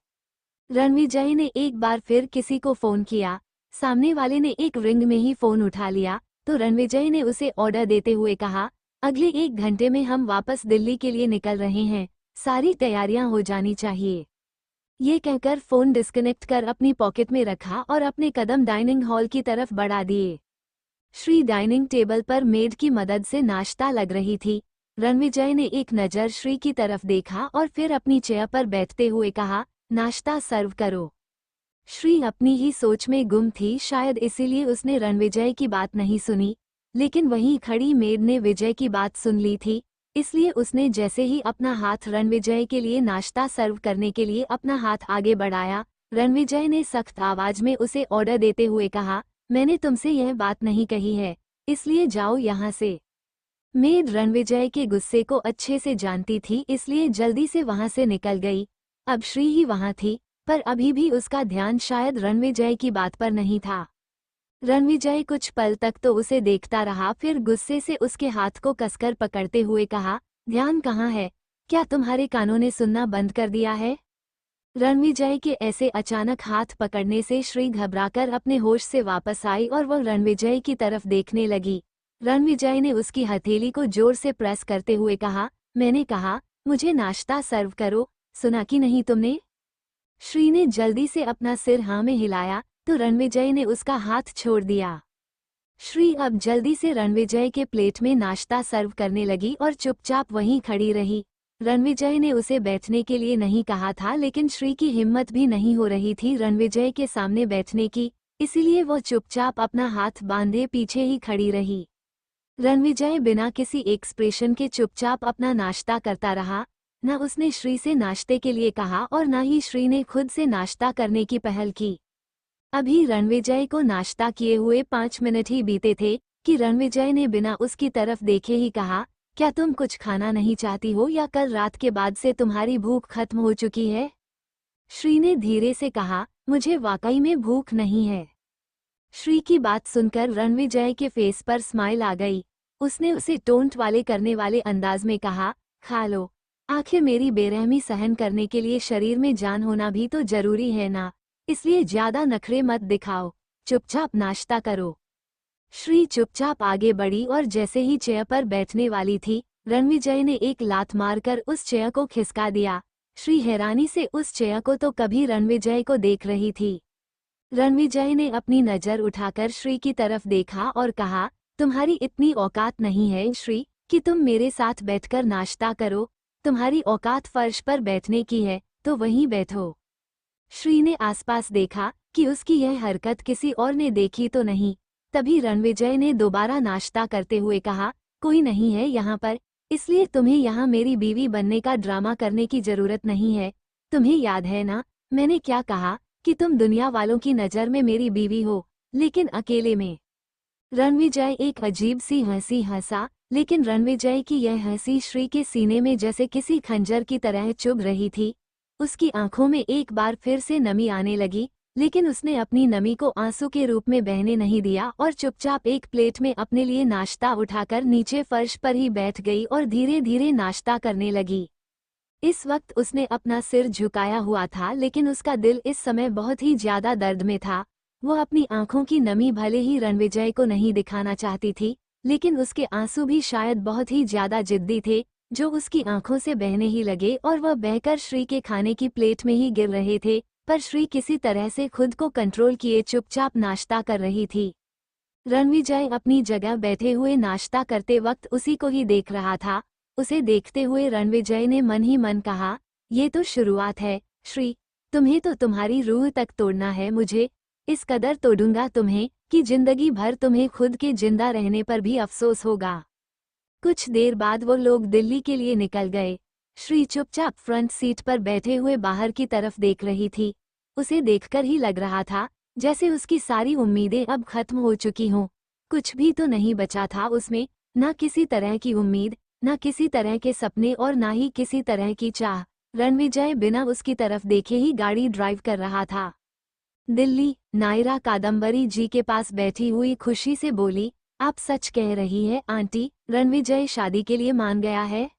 रणविजय ने एक बार फिर किसी को फोन किया। सामने वाले ने एक रिंग में ही फोन उठा लिया तो रणविजय ने उसे ऑर्डर देते हुए कहा, अगले 1 घंटे में हम वापस दिल्ली के लिए निकल रहे हैं, सारी तैयारियां हो जानी चाहिए। ये कहकर फोन डिस्कनेक्ट कर अपनी पॉकेट में रखा और अपने कदम डाइनिंग हॉल की तरफ बढ़ा दिए। श्री डाइनिंग टेबल पर मेड की मदद से नाश्ता लग रही थी। रणविजय ने एक नज़र श्री की तरफ देखा और फिर अपनी चेयर पर बैठते हुए कहा, नाश्ता सर्व करो। श्री अपनी ही सोच में गुम थी, शायद इसीलिए उसने रणविजय की बात नहीं सुनी, लेकिन वहीं खड़ी मेड ने विजय की बात सुन ली थी। इसलिए उसने जैसे ही अपना हाथ रणविजय के लिए नाश्ता सर्व करने के लिए अपना हाथ आगे बढ़ाया, रणविजय ने सख्त आवाज में उसे ऑर्डर देते हुए कहा, मैंने तुमसे यह बात नहीं कही है, इसलिए जाओ यहाँ से। मेड रणविजय के गुस्से को अच्छे से जानती थी, इसलिए जल्दी से वहां से निकल गई। अब श्री ही वहां थी, पर अभी भी उसका ध्यान शायद रणविजय की बात पर नहीं था। रणविजय कुछ पल तक तो उसे देखता रहा, फिर गुस्से से उसके हाथ को कसकर पकड़ते हुए कहा, ध्यान कहाँ है, क्या तुम्हारे कानों ने सुनना बंद कर दिया है? रणविजय के ऐसे अचानक हाथ पकड़ने से श्री घबराकर अपने होश से वापस आई और वह रणविजय की तरफ देखने लगी। रणविजय ने उसकी हथेली को जोर से प्रेस करते हुए कहा, मैंने कहा, मुझे नाश्ता सर्व करो, सुना कि नहीं तुमने? श्री ने जल्दी से अपना सिर हाँ में हिलाया तो रणविजय ने उसका हाथ छोड़ दिया। श्री अब जल्दी से रणविजय के प्लेट में नाश्ता सर्व करने लगी और चुपचाप वहीं खड़ी रही। रणविजय ने उसे बैठने के लिए नहीं कहा था, लेकिन श्री की हिम्मत भी नहीं हो रही थी रणविजय के सामने बैठने की, इसीलिए वो चुपचाप अपना हाथ बांधे पीछे ही खड़ी रही। रणविजय बिना किसी एक्सप्रेशन के चुपचाप अपना नाश्ता करता रहा। न उसने श्री से नाश्ते के लिए कहा और न ही श्री ने खुद से नाश्ता करने की पहल की। अभी रणविजय को नाश्ता किए हुए 5 मिनट ही बीते थे कि रणविजय ने बिना उसकी तरफ देखे ही कहा, क्या तुम कुछ खाना नहीं चाहती हो या कल रात के बाद से तुम्हारी भूख खत्म हो चुकी है? श्री ने धीरे से कहा, मुझे वाकई में भूख नहीं है। श्री की बात सुनकर रणविजय के फेस पर स्माइल आ गई। उसने उसे टोंट वाले करने वाले अंदाज में कहा, खा लो, आखिर मेरी बेरहमी सहन करने के लिए शरीर में जान होना भी तो जरूरी है ना, इसलिए ज्यादा नखरे मत दिखाओ, चुपचाप नाश्ता करो। श्री चुपचाप आगे बढ़ी और जैसे ही चेयर पर बैठने वाली थी, रणविजय ने एक लात मारकर उस चेयर को खिसका दिया। श्री हैरानी से उस चेयर को तो कभी रणविजय को देख रही थी। रणविजय ने अपनी नजर उठाकर श्री की तरफ देखा और कहा, तुम्हारी इतनी औकात नहीं है श्री कि तुम मेरे साथ बैठकर नाश्ता करो, तुम्हारी औकात फर्श पर बैठने की है तो वहीं बैठो। श्री ने आसपास देखा कि उसकी यह हरकत किसी और ने देखी तो नहीं। तभी रणविजय ने दोबारा नाश्ता करते हुए कहा, कोई नहीं है यहाँ पर, इसलिए तुम्हें यहाँ मेरी बीवी बनने का ड्रामा करने की जरूरत नहीं है। तुम्हें याद है ना, मैंने क्या कहा कि तुम दुनिया वालों की नज़र में मेरी बीवी हो, लेकिन अकेले में। रणविजय एक अजीब सी हंसी हंसा, लेकिन रणविजय की यह हंसी श्री के सीने में जैसे किसी खंजर की तरह चुभ रही थी। उसकी आंखों में एक बार फिर से नमी आने लगी, लेकिन उसने अपनी नमी को आंसू के रूप में बहने नहीं दिया और चुपचाप एक प्लेट में अपने लिए नाश्ता उठाकर नीचे फर्श पर ही बैठ गई और धीरे धीरे नाश्ता करने लगी। इस वक्त उसने अपना सिर झुकाया हुआ था, लेकिन उसका दिल इस समय बहुत ही ज्यादा दर्द में था। वो अपनी आंखों की नमी भले ही रणविजय को नहीं दिखाना चाहती थी, लेकिन उसके आंसू भी शायद बहुत ही ज्यादा जिद्दी थे, जो उसकी आंखों से बहने ही लगे और वह बहकर श्री के खाने की प्लेट में ही गिर रहे थे। पर श्री किसी तरह से खुद को कंट्रोल किए चुपचाप नाश्ता कर रही थी। रणविजय अपनी जगह बैठे हुए नाश्ता करते वक्त उसी को ही देख रहा था। उसे देखते हुए रणविजय ने मन ही मन कहा, ये तो शुरुआत है श्री, तुम्हें तो तुम्हारी रूह तक तोड़ना है, मुझे इस कदर तोड़ूंगा तुम्हें कि जिंदगी भर तुम्हें खुद के जिंदा रहने पर भी अफसोस होगा। कुछ देर बाद वो लोग दिल्ली के लिए निकल गए। श्री चुपचाप फ्रंट सीट पर बैठे हुए बाहर की तरफ देख रही थी। उसे देखकर ही लग रहा था जैसे उसकी सारी उम्मीदें अब खत्म हो चुकी हों। कुछ भी तो नहीं बचा था उसमें, न किसी तरह की उम्मीद, न किसी तरह के सपने और न ही किसी तरह की चाह। रणविजय बिना उसकी तरफ देखे ही गाड़ी ड्राइव कर रहा था। दिल्ली। नायरा कादम्बरी जी के पास बैठी हुई खुशी से बोली, आप सच कह रही है आंटी, रणविजय शादी के लिए मान गया है?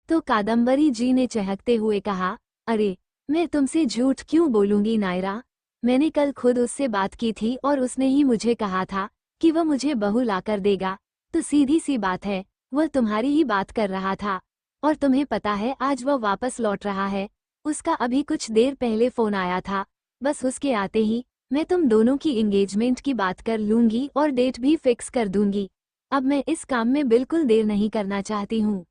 तो कादम्बरी जी ने चहकते हुए कहा, अरे मैं तुमसे झूठ क्यों बोलूंगी नायरा, मैंने कल खुद उससे बात की थी और उसने ही मुझे कहा था कि वह मुझे बहू लाकर देगा। तो सीधी सी बात है, वह तुम्हारी ही बात कर रहा था। और तुम्हें पता है आज वह वापस लौट रहा है। उसका अभी कुछ देर पहले फोन आया था, बस उसके आते ही मैं तुम दोनों की एंगेजमेंट की बात कर लूंगी और डेट भी फिक्स कर दूंगी। अब मैं इस काम में बिल्कुल देर नहीं करना चाहती हूँ।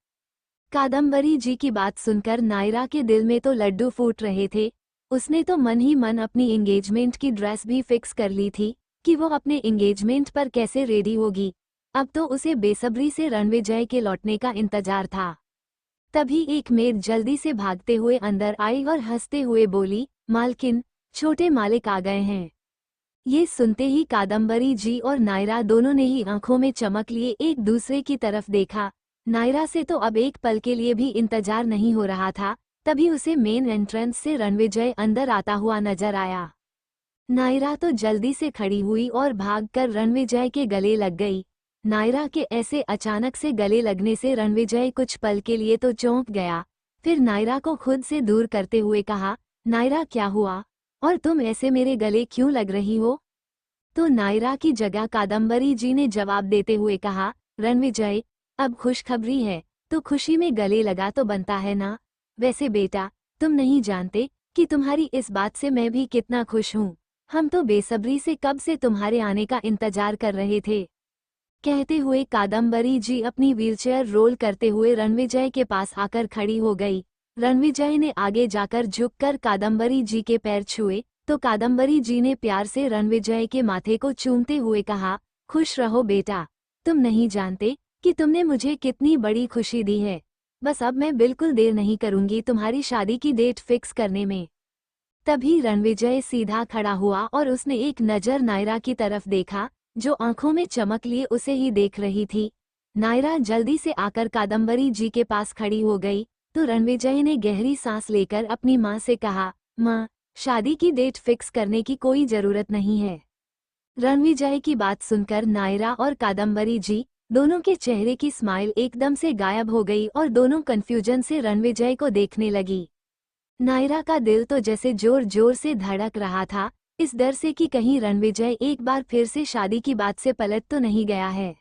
कादम्बरी जी की बात सुनकर नायरा के दिल में तो लड्डू फूट रहे थे। उसने तो मन ही मन अपनी एंगेजमेंट की ड्रेस भी फिक्स कर ली थी कि वो अपने एंगेजमेंट पर कैसे रेडी होगी। अब तो उसे बेसब्री से रणविजय के लौटने का इंतजार था। तभी एक मेड जल्दी से भागते हुए अंदर आई और हंसते हुए बोली, मालकिन, छोटे मालिक आ गए हैं। ये सुनते ही कादम्बरी जी और नायरा दोनों ने ही आंखों में चमक लिए एक दूसरे की तरफ देखा। नायरा से तो अब एक पल के लिए भी इंतजार नहीं हो रहा था। तभी उसे मेन एंट्रेंस से रणविजय अंदर आता हुआ नजर आया। नायरा तो जल्दी से खड़ी हुई और भागकर रणविजय के गले लग गई। नायरा के ऐसे अचानक से गले लगने से रणविजय कुछ पल के लिए तो चौंक गया। फिर नायरा को खुद से दूर करते हुए कहा, नायरा क्या हुआ, और तुम ऐसे मेरे गले क्यों लग रही हो? तो नायरा की जगह कादम्बरी जी ने जवाब देते हुए कहा, रणविजय, अब खुशखबरी है तो खुशी में गले लगा तो बनता है ना। वैसे बेटा, तुम नहीं जानते कि तुम्हारी इस बात से मैं भी कितना खुश हूँ। हम तो बेसब्री से कब से तुम्हारे आने का इंतजार कर रहे थे। कहते हुए कादम्बरी जी अपनी व्हीलचेयर रोल करते हुए रणविजय के पास आकर खड़ी हो गई। रणविजय ने आगे जाकर झुककर कादम्बरी जी के पैर छुए तो कादम्बरी जी ने प्यार से रणविजय के माथे को चूमते हुए कहा, खुश रहो बेटा, तुम नहीं जानते कि तुमने मुझे कितनी बड़ी खुशी दी है। बस अब मैं बिल्कुल देर नहीं करूंगी तुम्हारी शादी की डेट फिक्स करने में। तभी रणविजय सीधा खड़ा हुआ और उसने एक नज़र नायरा की तरफ देखा, जो आंखों में चमक लिए उसे ही देख रही थी। नायरा जल्दी से आकर कादम्बरी जी के पास खड़ी हो गई तो रणविजय ने गहरी सांस लेकर अपनी माँ से कहा, माँ, शादी की डेट फिक्स करने की कोई जरूरत नहीं है। रणविजय की बात सुनकर नायरा और कादम्बरी जी दोनों के चेहरे की स्माइल एकदम से गायब हो गई और दोनों कंफ्यूजन से रणविजय को देखने लगी। नायरा का दिल तो जैसे जोर जोर से धड़क रहा था, इस डर से कि कहीं रणविजय एक बार फिर से शादी की बात से पलट तो नहीं गया है।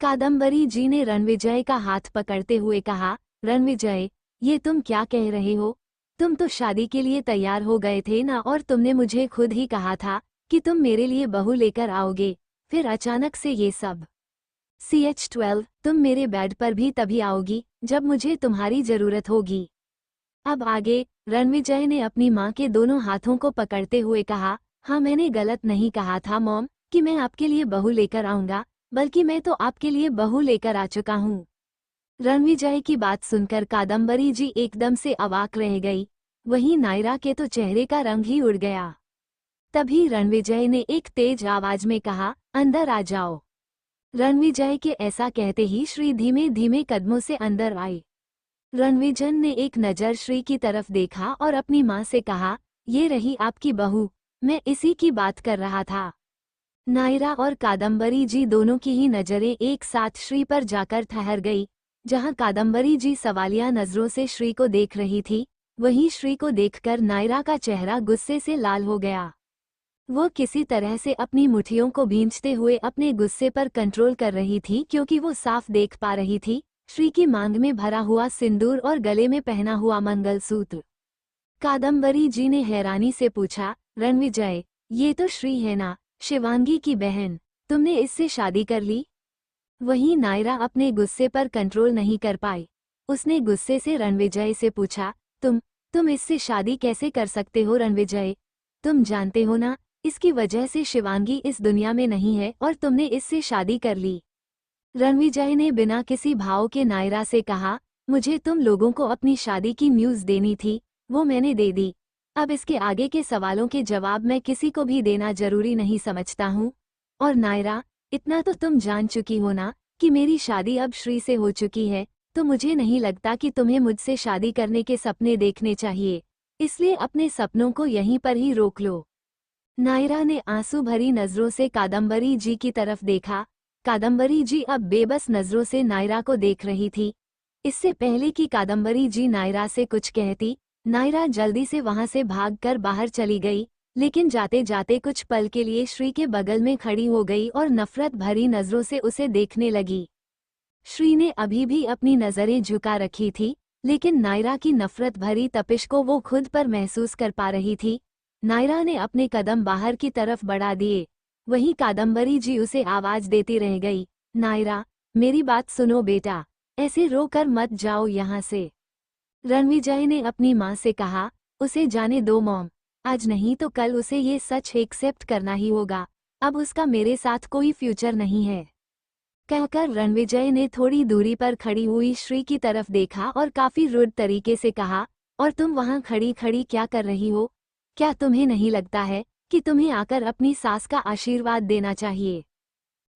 कादम्बरी जी ने रणविजय का हाथ पकड़ते हुए कहा, रणविजय, ये तुम क्या कह रहे हो? तुम तो शादी के लिए तैयार हो गए थे ना, और तुमने मुझे खुद ही कहा था कि तुम मेरे लिए बहू लेकर आओगे, फिर अचानक से ये सब। CH12, तुम मेरे बेड पर भी तभी आओगी जब मुझे तुम्हारी जरूरत होगी। अब आगे। रणविजय ने अपनी माँ के दोनों हाथों को पकड़ते हुए कहा, हाँ, मैंने गलत नहीं कहा था मॉम कि मैं आपके लिए बहू लेकर आऊंगा, बल्कि मैं तो आपके लिए बहू लेकर आ चुका हूँ। रणविजय की बात सुनकर कादम्बरी जी एकदम से अवाक रह गई। वहीं नायरा के तो चेहरे का रंग ही उड़ गया। तभी रणविजय ने एक तेज आवाज में कहा, अंदर आ जाओ। रणविजय के ऐसा कहते ही श्री धीमे धीमे कदमों से अंदर आई। रणविजय ने एक नज़र श्री की तरफ देखा और अपनी माँ से कहा, ये रही आपकी बहू, मैं इसी की बात कर रहा था। नायरा और कादम्बरी जी दोनों की ही नज़रें एक साथ श्री पर जाकर ठहर गई। जहां कादम्बरी जी सवालिया नज़रों से श्री को देख रही थी, वहीं श्री को देखकर नायरा का चेहरा गुस्से से लाल हो गया। वो किसी तरह से अपनी मुट्ठियों को भींचते हुए अपने गुस्से पर कंट्रोल कर रही थी, क्योंकि वो साफ देख पा रही थी श्री की मांग में भरा हुआ सिंदूर और गले में पहना हुआ मंगलसूत्र। कादम्बरी जी ने हैरानी से पूछा, रणविजय, ये तो श्री है ना, शिवांगी की बहन, तुमने इससे शादी कर ली? वहीं नायरा अपने गुस्से पर कंट्रोल नहीं कर पाई। उसने गुस्से से रणविजय से पूछा, तुम इससे शादी कैसे कर सकते हो रणविजय? तुम जानते हो ना, इसकी वजह से शिवांगी इस दुनिया में नहीं है और तुमने इससे शादी कर ली। रणविजय ने बिना किसी भाव के नायरा से कहा, मुझे तुम लोगों को अपनी शादी की न्यूज़ देनी थी, वो मैंने दे दी। अब इसके आगे के सवालों के जवाब मैं किसी को भी देना जरूरी नहीं समझता हूँ। और नायरा, इतना तो तुम जान चुकी हो ना कि मेरी शादी अब श्री से हो चुकी है, तो मुझे नहीं लगता कि तुम्हें मुझसे शादी करने के सपने देखने चाहिए, इसलिए अपने सपनों को यहीं पर ही रोक लो। नायरा ने आंसू भरी नज़रों से कादम्बरी जी की तरफ देखा। कादम्बरी जी अब बेबस नज़रों से नायरा को देख रही थी। इससे पहले कि कादम्बरी जी नायरा से कुछ कहती, नायरा जल्दी से वहां से भागकर बाहर चली गई, लेकिन जाते जाते कुछ पल के लिए श्री के बगल में खड़ी हो गई और नफरत भरी नज़रों से उसे देखने लगी। श्री ने अभी भी अपनी नज़रें झुका रखी थी, लेकिन नायरा की नफरत भरी तपिश को वो खुद पर महसूस कर पा रही थी। नायरा ने अपने कदम बाहर की तरफ बढ़ा दिए। वहीं कादम्बरी जी उसे आवाज देती रह गई, नायरा, मेरी बात सुनो बेटा, ऐसे रो कर मत जाओ यहाँ से। रणविजय ने अपनी माँ से कहा, उसे जाने दो मॉम, आज नहीं तो कल उसे ये सच एक्सेप्ट करना ही होगा, अब उसका मेरे साथ कोई फ्यूचर नहीं है। कहकर रणविजय ने थोड़ी दूरी पर खड़ी हुई श्री की तरफ देखा और काफी रुड तरीके से कहा, और तुम वहां खड़ी खड़ी क्या कर रही हो? क्या तुम्हें नहीं लगता है कि तुम्हें आकर अपनी सास का आशीर्वाद देना चाहिए?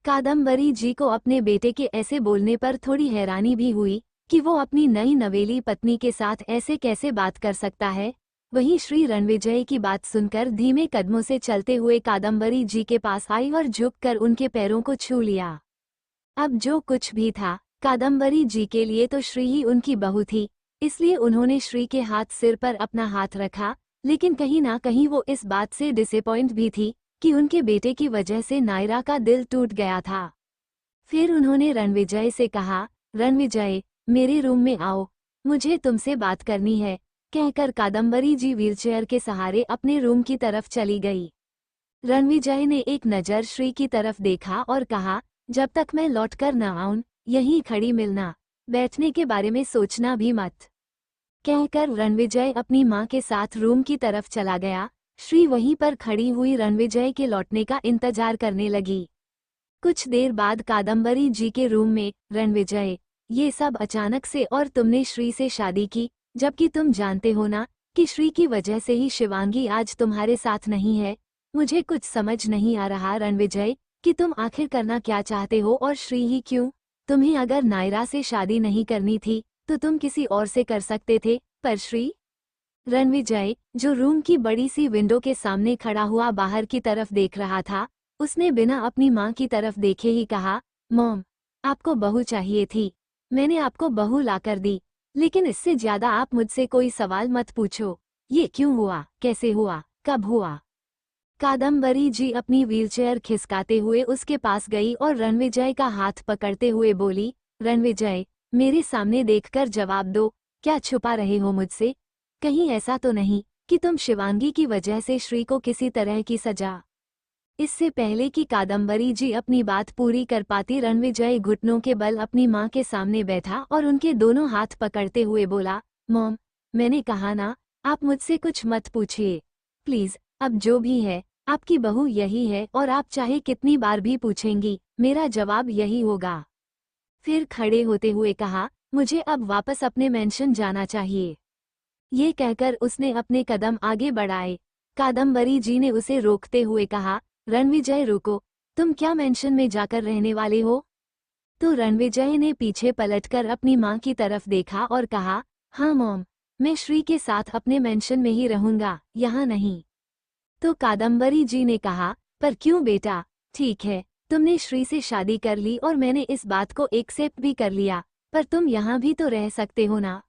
कादम्बरी जी को अपने बेटे के ऐसे बोलने पर थोड़ी हैरानी भी हुई कि वो अपनी नई नवेली पत्नी के साथ ऐसे कैसे बात कर सकता है। वहीं श्री रणविजय की बात सुनकर धीमे कदमों से चलते हुए कादम्बरी जी के पास आई और झुककर उनके पैरों को छू लिया। अब जो कुछ भी था, कादम्बरी जी के लिए तो श्री ही उनकी बहू थी, इसलिए उन्होंने श्री के हाथ सिर पर अपना हाथ रखा, लेकिन कहीं ना कहीं वो इस बात से डिसअपॉइंट भी थी कि उनके बेटे की वजह से नायरा का दिल टूट गया था। फिर उन्होंने रणविजय से कहा, रणविजय, मेरे रूम में आओ, मुझे तुमसे बात करनी है। कहकर कादम्बरी जी व्हीलचेयर के सहारे अपने रूम की तरफ चली गई। रणविजय ने एक नज़र श्री की तरफ देखा और कहा, जब तक मैं लौटकर न आऊं, यहीं खड़ी मिलना, बैठने के बारे में सोचना भी मत। कहकर रणविजय अपनी माँ के साथ रूम की तरफ चला गया। श्री वहीं पर खड़ी हुई रणविजय के लौटने का इंतजार करने लगी। कुछ देर बाद कादम्बरी जी के रूम में, रणविजय, ये सब अचानक से, और तुमने श्री से शादी की, जबकि तुम जानते हो ना कि श्री की वजह से ही शिवांगी आज तुम्हारे साथ नहीं है। मुझे कुछ समझ नहीं आ रहा रणविजय कि तुम आखिर करना क्या चाहते हो, और श्री ही क्यों? तुम्हें अगर नायरा से शादी नहीं करनी थी तो तुम किसी और से कर सकते थे, पर श्री? रणविजय, जो रूम की बड़ी सी विंडो के सामने खड़ा हुआ बाहर की तरफ देख रहा था, उसने बिना अपनी माँ की तरफ देखे ही कहा, मॉम, आपको बहू चाहिए थी, मैंने आपको बहू लाकर दी, लेकिन इससे ज्यादा आप मुझसे कोई सवाल मत पूछो। ये क्यों हुआ, कैसे हुआ, कब हुआ? कादम्बरी जी अपनी व्हीलचेयर खिसकाते हुए उसके पास गई और रणविजय का हाथ पकड़ते हुए बोली, रणविजय, मेरे सामने देखकर जवाब दो, क्या छुपा रहे हो मुझसे? कहीं ऐसा तो नहीं कि तुम शिवांगी की वजह से श्री को किसी तरह की सजा? इससे पहले कि कादम्बरी जी अपनी बात पूरी कर पाती, रणविजय घुटनों के बल अपनी माँ के सामने बैठा और उनके दोनों हाथ पकड़ते हुए बोला, मॉम, मैंने कहा ना, आप मुझसे कुछ मत पूछिए प्लीज। अब जो भी है, आपकी बहू यही है, और आप चाहे कितनी बार भी पूछेंगी, मेरा जवाब यही होगा। फिर खड़े होते हुए कहा, मुझे अब वापस अपने मेंशन जाना चाहिए। ये कहकर उसने अपने कदम आगे बढ़ाए। कादम्बरी जी ने उसे रोकते हुए कहा, रणविजय रुको, तुम क्या मेंशन में जाकर रहने वाले हो? तो रणविजय ने पीछे पलटकर अपनी माँ की तरफ देखा और कहा, हाँ मॉम, मैं श्री के साथ अपने मेंशन में ही रहूंगा, यहाँ नहीं। तो कादम्बरी जी ने कहा, पर क्यों बेटा? ठीक है, तुमने श्री से शादी कर ली और मैंने इस बात को एक्सेप्ट भी कर लिया, पर तुम यहाँ भी तो रह सकते हो ना?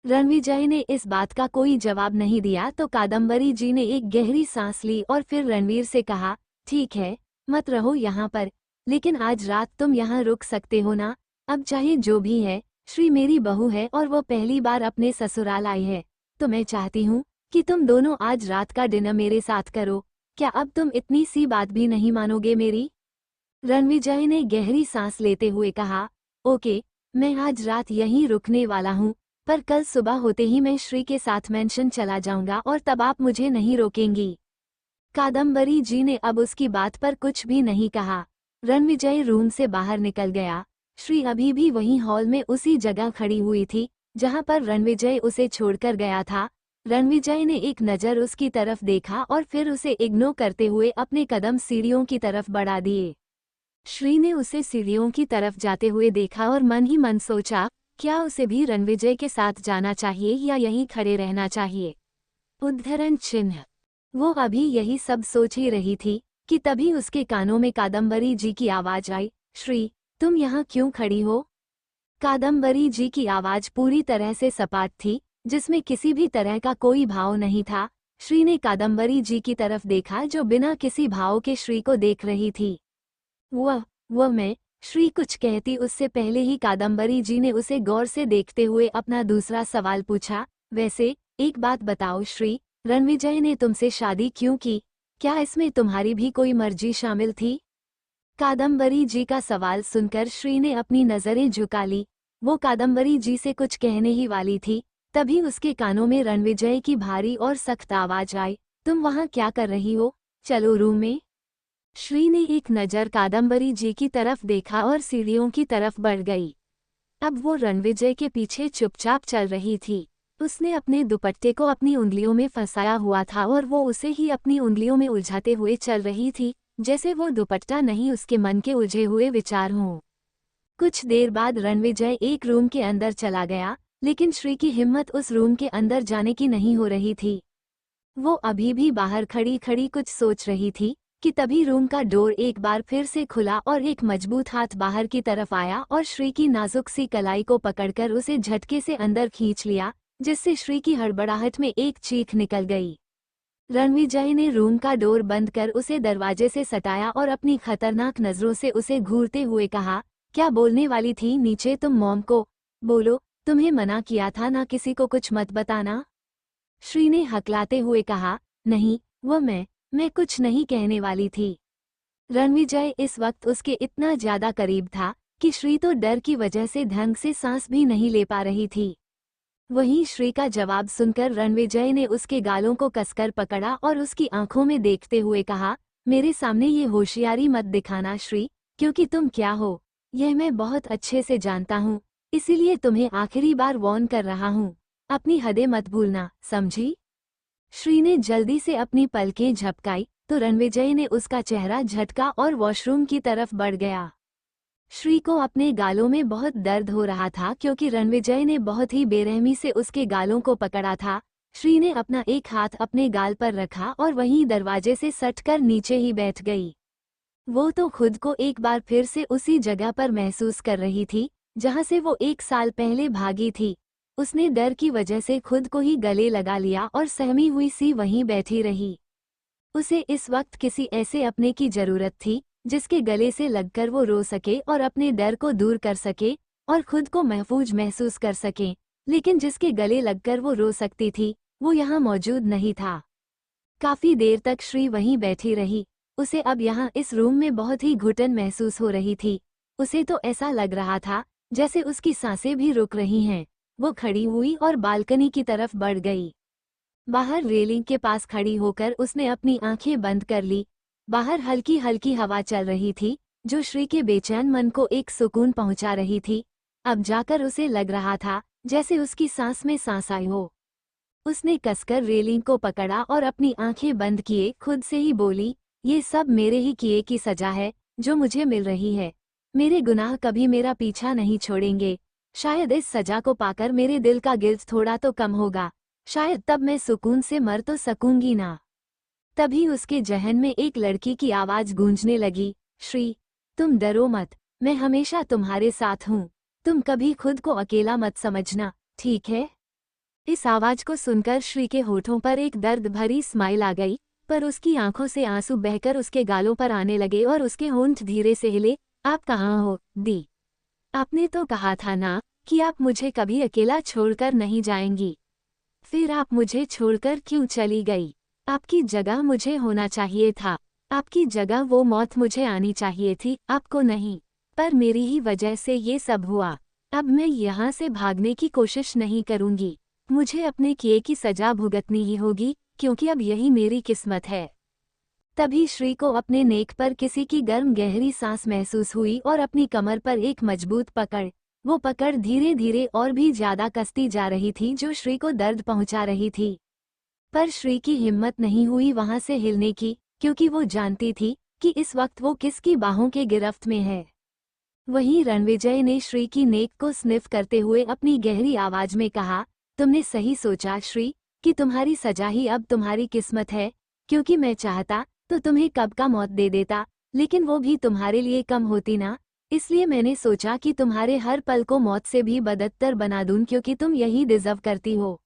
रणविजय ने इस बात का कोई जवाब नहीं दिया तो कादम्बरी जी ने एक गहरी सांस ली और फिर रणवीर से कहा, ठीक है, मत रहो यहाँ पर, लेकिन आज रात तुम यहाँ रुक सकते हो ना? अब चाहे जो भी है, श्री मेरी बहू है और वो पहली बार अपने ससुराल आई है, तो मैं चाहती हूँ कि तुम दोनों आज रात का डिनर मेरे साथ करो। क्या अब तुम इतनी सी बात भी नहीं मानोगे मेरी? रणविजय ने गहरी सांस लेते हुए कहा, ओके, मैं आज रात यहीं रुकने वाला हूँ, पर कल सुबह होते ही मैं श्री के साथ मेंशन चला जाऊंगा और तब आप मुझे नहीं रोकेंगी। कादम्बरी जी ने अब उसकी बात पर कुछ भी नहीं कहा। रणविजय रूम से बाहर निकल गया। श्री अभी भी वहीं हॉल में उसी जगह खड़ी हुई थी जहां पर रणविजय उसे छोड़कर गया था। रणविजय ने एक नज़र उसकी तरफ देखा और फिर उसे इग्नोर करते हुए अपने कदम सीढ़ियों की तरफ बढ़ा दिए। श्री ने उसे सीढ़ियों की तरफ जाते हुए देखा और मन ही मन सोचा, क्या उसे भी रणविजय के साथ जाना चाहिए या यहीं खड़े रहना चाहिए? उद्धरण चिन्ह। वो अभी यही सब सोच ही रही थी कि तभी उसके कानों में कादम्बरी जी की आवाज आई, श्री, तुम यहाँ क्यों खड़ी हो? कादम्बरी जी की आवाज पूरी तरह से सपाट थी, जिसमें किसी भी तरह का कोई भाव नहीं था। श्री ने कादम्बरी जी की तरफ देखा जो बिना किसी भाव के श्री को देख रही थी। वह मैं, श्री कुछ कहती उससे पहले ही कादम्बरी जी ने उसे गौर से देखते हुए अपना दूसरा सवाल पूछा, वैसे एक बात बताओ श्री, रणविजय ने तुमसे शादी क्यों की? क्या इसमें तुम्हारी भी कोई मर्जी शामिल थी? कादम्बरी जी का सवाल सुनकर श्री ने अपनी नजरें झुका ली। वो कादम्बरी जी से कुछ कहने ही वाली थी, तभी उसके कानों में रणविजय की भारी और सख्त आवाज आई, तुम वहाँ क्या कर रही हो? चलो रूम में। श्री ने एक नज़र कादम्बरी जी की तरफ देखा और सीढ़ियों की तरफ बढ़ गई। अब वो रणविजय के पीछे चुपचाप चल रही थी। उसने अपने दुपट्टे को अपनी उंगलियों में फंसाया हुआ था और वो उसे ही अपनी उंगलियों में उलझाते हुए चल रही थी, जैसे वो दुपट्टा नहीं उसके मन के उलझे हुए विचार हों। कुछ देर बाद रणविजय एक रूम के अंदर चला गया, लेकिन श्री की हिम्मत उस रूम के अंदर जाने की नहीं हो रही थी। वो अभी भी बाहर खड़ी खड़ी कुछ सोच रही थी कि तभी रूम का डोर एक बार फिर से खुला और एक मजबूत हाथ बाहर की तरफ आया और श्री की नाजुक सी कलाई को पकड़कर उसे झटके से अंदर खींच लिया, जिससे श्री की हड़बड़ाहट में एक चीख निकल गई। रणविजय ने रूम का डोर बंद कर उसे दरवाजे से सटाया और अपनी खतरनाक नजरों से उसे घूरते हुए कहा, क्या बोलने वाली थी नीचे तुम मॉम को? बोलो, तुम्हें मना किया था ना किसी को कुछ मत बताना। श्री ने हकलाते हुए कहा, नहीं, वो मैं कुछ नहीं कहने वाली थी। रणविजय इस वक्त उसके इतना ज्यादा करीब था कि श्री तो डर की वजह से ढंग से सांस भी नहीं ले पा रही थी। वहीं श्री का जवाब सुनकर रणविजय ने उसके गालों को कसकर पकड़ा और उसकी आंखों में देखते हुए कहा, मेरे सामने ये होशियारी मत दिखाना श्री, क्योंकि तुम क्या हो यह मैं बहुत अच्छे से जानता हूँ, इसीलिए तुम्हें आखिरी बार वार्न कर रहा हूँ, अपनी हदें मत भूलना, समझी? श्री ने जल्दी से अपनी पलकें झपकाई तो रणविजय ने उसका चेहरा झटका और वॉशरूम की तरफ बढ़ गया। श्री को अपने गालों में बहुत दर्द हो रहा था क्योंकि रणविजय ने बहुत ही बेरहमी से उसके गालों को पकड़ा था। श्री ने अपना एक हाथ अपने गाल पर रखा और वहीं दरवाजे से सटकर नीचे ही बैठ गई। वो तो खुद को एक बार फिर से उसी जगह पर महसूस कर रही थी जहां से वो 1 साल पहले भागी थी। उसने डर की वजह से खुद को ही गले लगा लिया और सहमी हुई सी वहीं बैठी रही। उसे इस वक्त किसी ऐसे अपने की जरूरत थी जिसके गले से लगकर वो रो सके और अपने डर को दूर कर सके और खुद को महफूज महसूस कर सके, लेकिन जिसके गले लगकर वो रो सकती थी वो यहाँ मौजूद नहीं था। काफी देर तक श्री वहीं बैठी रही। उसे अब यहाँ इस रूम में बहुत ही घुटन महसूस हो रही थी। उसे तो ऐसा लग रहा था जैसे उसकी सांसें भी रुक रही हैं। वो खड़ी हुई और बालकनी की तरफ बढ़ गई। बाहर रेलिंग के पास खड़ी होकर उसने अपनी आंखें बंद कर ली। बाहर हल्की हल्की हवा चल रही थी जो श्री के बेचैन मन को एक सुकून पहुंचा रही थी। अब जाकर उसे लग रहा था जैसे उसकी सांस में सांस आई हो। उसने कसकर रेलिंग को पकड़ा और अपनी आंखें बंद किए खुद से ही बोली, ये सब मेरे ही किए की सजा है जो मुझे मिल रही है। मेरे गुनाह कभी मेरा पीछा नहीं छोड़ेंगे। शायद इस सजा को पाकर मेरे दिल का गिल्ट थोड़ा तो कम होगा। शायद तब मैं सुकून से मर तो सकूंगी ना। तभी उसके जहन में एक लड़की की आवाज गूंजने लगी, श्री, तुम डरो मत, मैं हमेशा तुम्हारे साथ हूँ। तुम कभी खुद को अकेला मत समझना, ठीक है? इस आवाज को सुनकर श्री के होठों पर एक दर्द भरी स्माइल आ गई, पर उसकी आंखों से आंसू बहकर उसके गालों पर आने लगे और उसके होंठ धीरे से हिले। आप कहाँ हो, दी? आपने तो कहा था ना कि आप मुझे कभी अकेला छोड़कर नहीं जाएंगी। फिर आप मुझे छोड़कर क्यों चली गई? आपकी जगह मुझे होना चाहिए था। आपकी जगह वो मौत मुझे आनी चाहिए थी, आपको नहीं। पर मेरी ही वजह से ये सब हुआ। अब मैं यहाँ से भागने की कोशिश नहीं करूँगी। मुझे अपने किए की सजा भुगतनी ही होगी, क्योंकि अब यही मेरी किस्मत है। तभी श्री को अपने नेक पर किसी की गर्म गहरी सांस महसूस हुई और अपनी कमर पर एक मजबूत पकड़। वो पकड़ धीरे धीरे और भी ज्यादा कसती जा रही थी जो श्री को दर्द पहुंचा रही थी। पर श्री की हिम्मत नहीं हुई वहां से हिलने की, क्योंकि वो जानती थी कि इस वक्त वो किसकी बाहों के गिरफ्त में है। वहीं रणविजय ने श्री की नेक को स्निफ करते हुए अपनी गहरी आवाज में कहा, तुमने सही सोचा श्री, कि तुम्हारी सजा ही अब तुम्हारी किस्मत है। क्योंकि मैं चाहता तो तुम्हें कब का मौत दे देता, लेकिन वो भी तुम्हारे लिए कम होती ना। इसलिए मैंने सोचा कि तुम्हारे हर पल को मौत से भी बदतर बना दूं, क्योंकि तुम यही डिजर्व करती हो।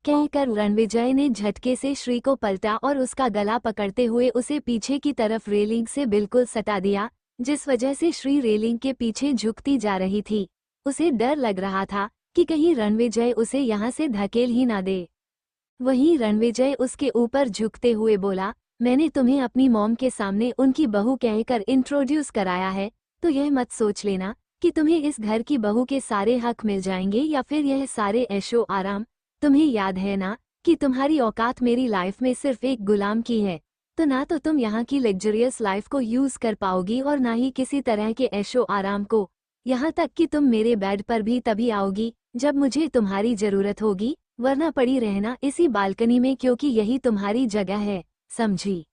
कहकर रणविजय ने झटके से श्री को पलटा और उसका गला पकड़ते हुए उसे पीछे की तरफ रेलिंग से बिल्कुल सटा दिया, जिस वजह से श्री रेलिंग के पीछे झुकती जा रही थी। उसे डर लग रहा था कि कहीं रणविजय उसे यहाँ से धकेल ही ना दे। वहीं रणविजय उसके ऊपर झुकते हुए बोला, मैंने तुम्हें अपनी मॉम के सामने उनकी बहू कहकर इंट्रोड्यूस कराया है, तो यह मत सोच लेना कि तुम्हें इस घर की बहू के सारे हक मिल जाएंगे या फिर यह सारे ऐशो आराम। तुम्हें याद है ना कि तुम्हारी औकात मेरी लाइफ में सिर्फ एक गुलाम की है, तो ना तो तुम यहाँ की लग्जरियस लाइफ को यूज कर पाओगी और ना ही किसी तरह के ऐशो आराम को। यहाँ तक कि तुम मेरे बेड पर भी तभी आओगी जब मुझे तुम्हारी जरूरत होगी, वरना पड़ी रहना इसी बालकनी में, क्योंकि यही तुम्हारी जगह है, समझी?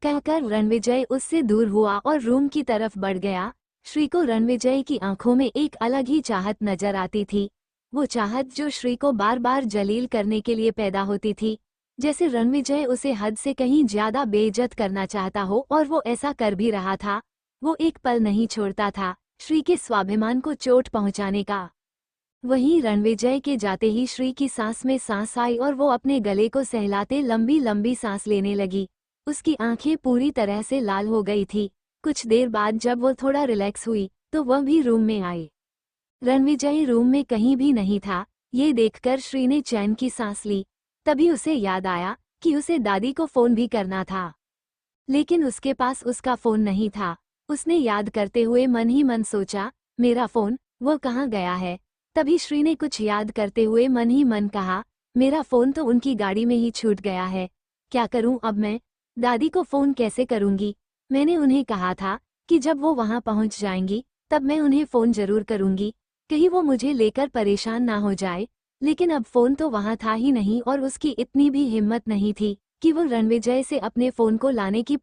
कहकर रणविजय उससे दूर हुआ और रूम की तरफ बढ़ गया। श्री को रणविजय की आंखों में एक अलग ही चाहत नजर आती थी। वो चाहत जो श्री को बार बार जलील करने के लिए पैदा होती थी, जैसे रणविजय उसे हद से कहीं ज्यादा बेइज्जत करना चाहता हो, और वो ऐसा कर भी रहा था। वो एक पल नहीं छोड़ता था श्री के स्वाभिमान को चोट पहुंचाने का। वहीं रणविजय के जाते ही श्री की सांस में सांस आई और वो अपने गले को सहलाते लंबी लंबी सांस लेने लगी। उसकी आंखें पूरी तरह से लाल हो गई थी। कुछ देर बाद जब वो थोड़ा रिलैक्स हुई तो वह भी रूम में आई। रणविजय रूम में कहीं भी नहीं था। ये देखकर श्री ने चैन की सांस ली। तभी उसे याद आया कि उसे दादी को फ़ोन भी करना था, लेकिन उसके पास उसका फ़ोन नहीं था। उसने याद करते हुए मन ही मन सोचा, मेरा फ़ोन, वो कहाँ गया है? तभी श्री ने कुछ याद करते हुए मन ही मन कहा, मेरा फ़ोन तो उनकी गाड़ी में ही छूट गया है। क्या करूं अब मैं? दादी को फ़ोन कैसे करूंगी? मैंने उन्हें कहा था कि जब वो वहां पहुंच जाएंगी, तब मैं उन्हें फ़ोन ज़रूर करूंगी, कहीं वो मुझे लेकर परेशान ना हो जाए। लेकिन अब फ़ोन तो वहां था ही नहीं और उसकी इतनी भी हिम्मत नहीं थी कि वो रणविजय से अपने फ़ोन को लाने की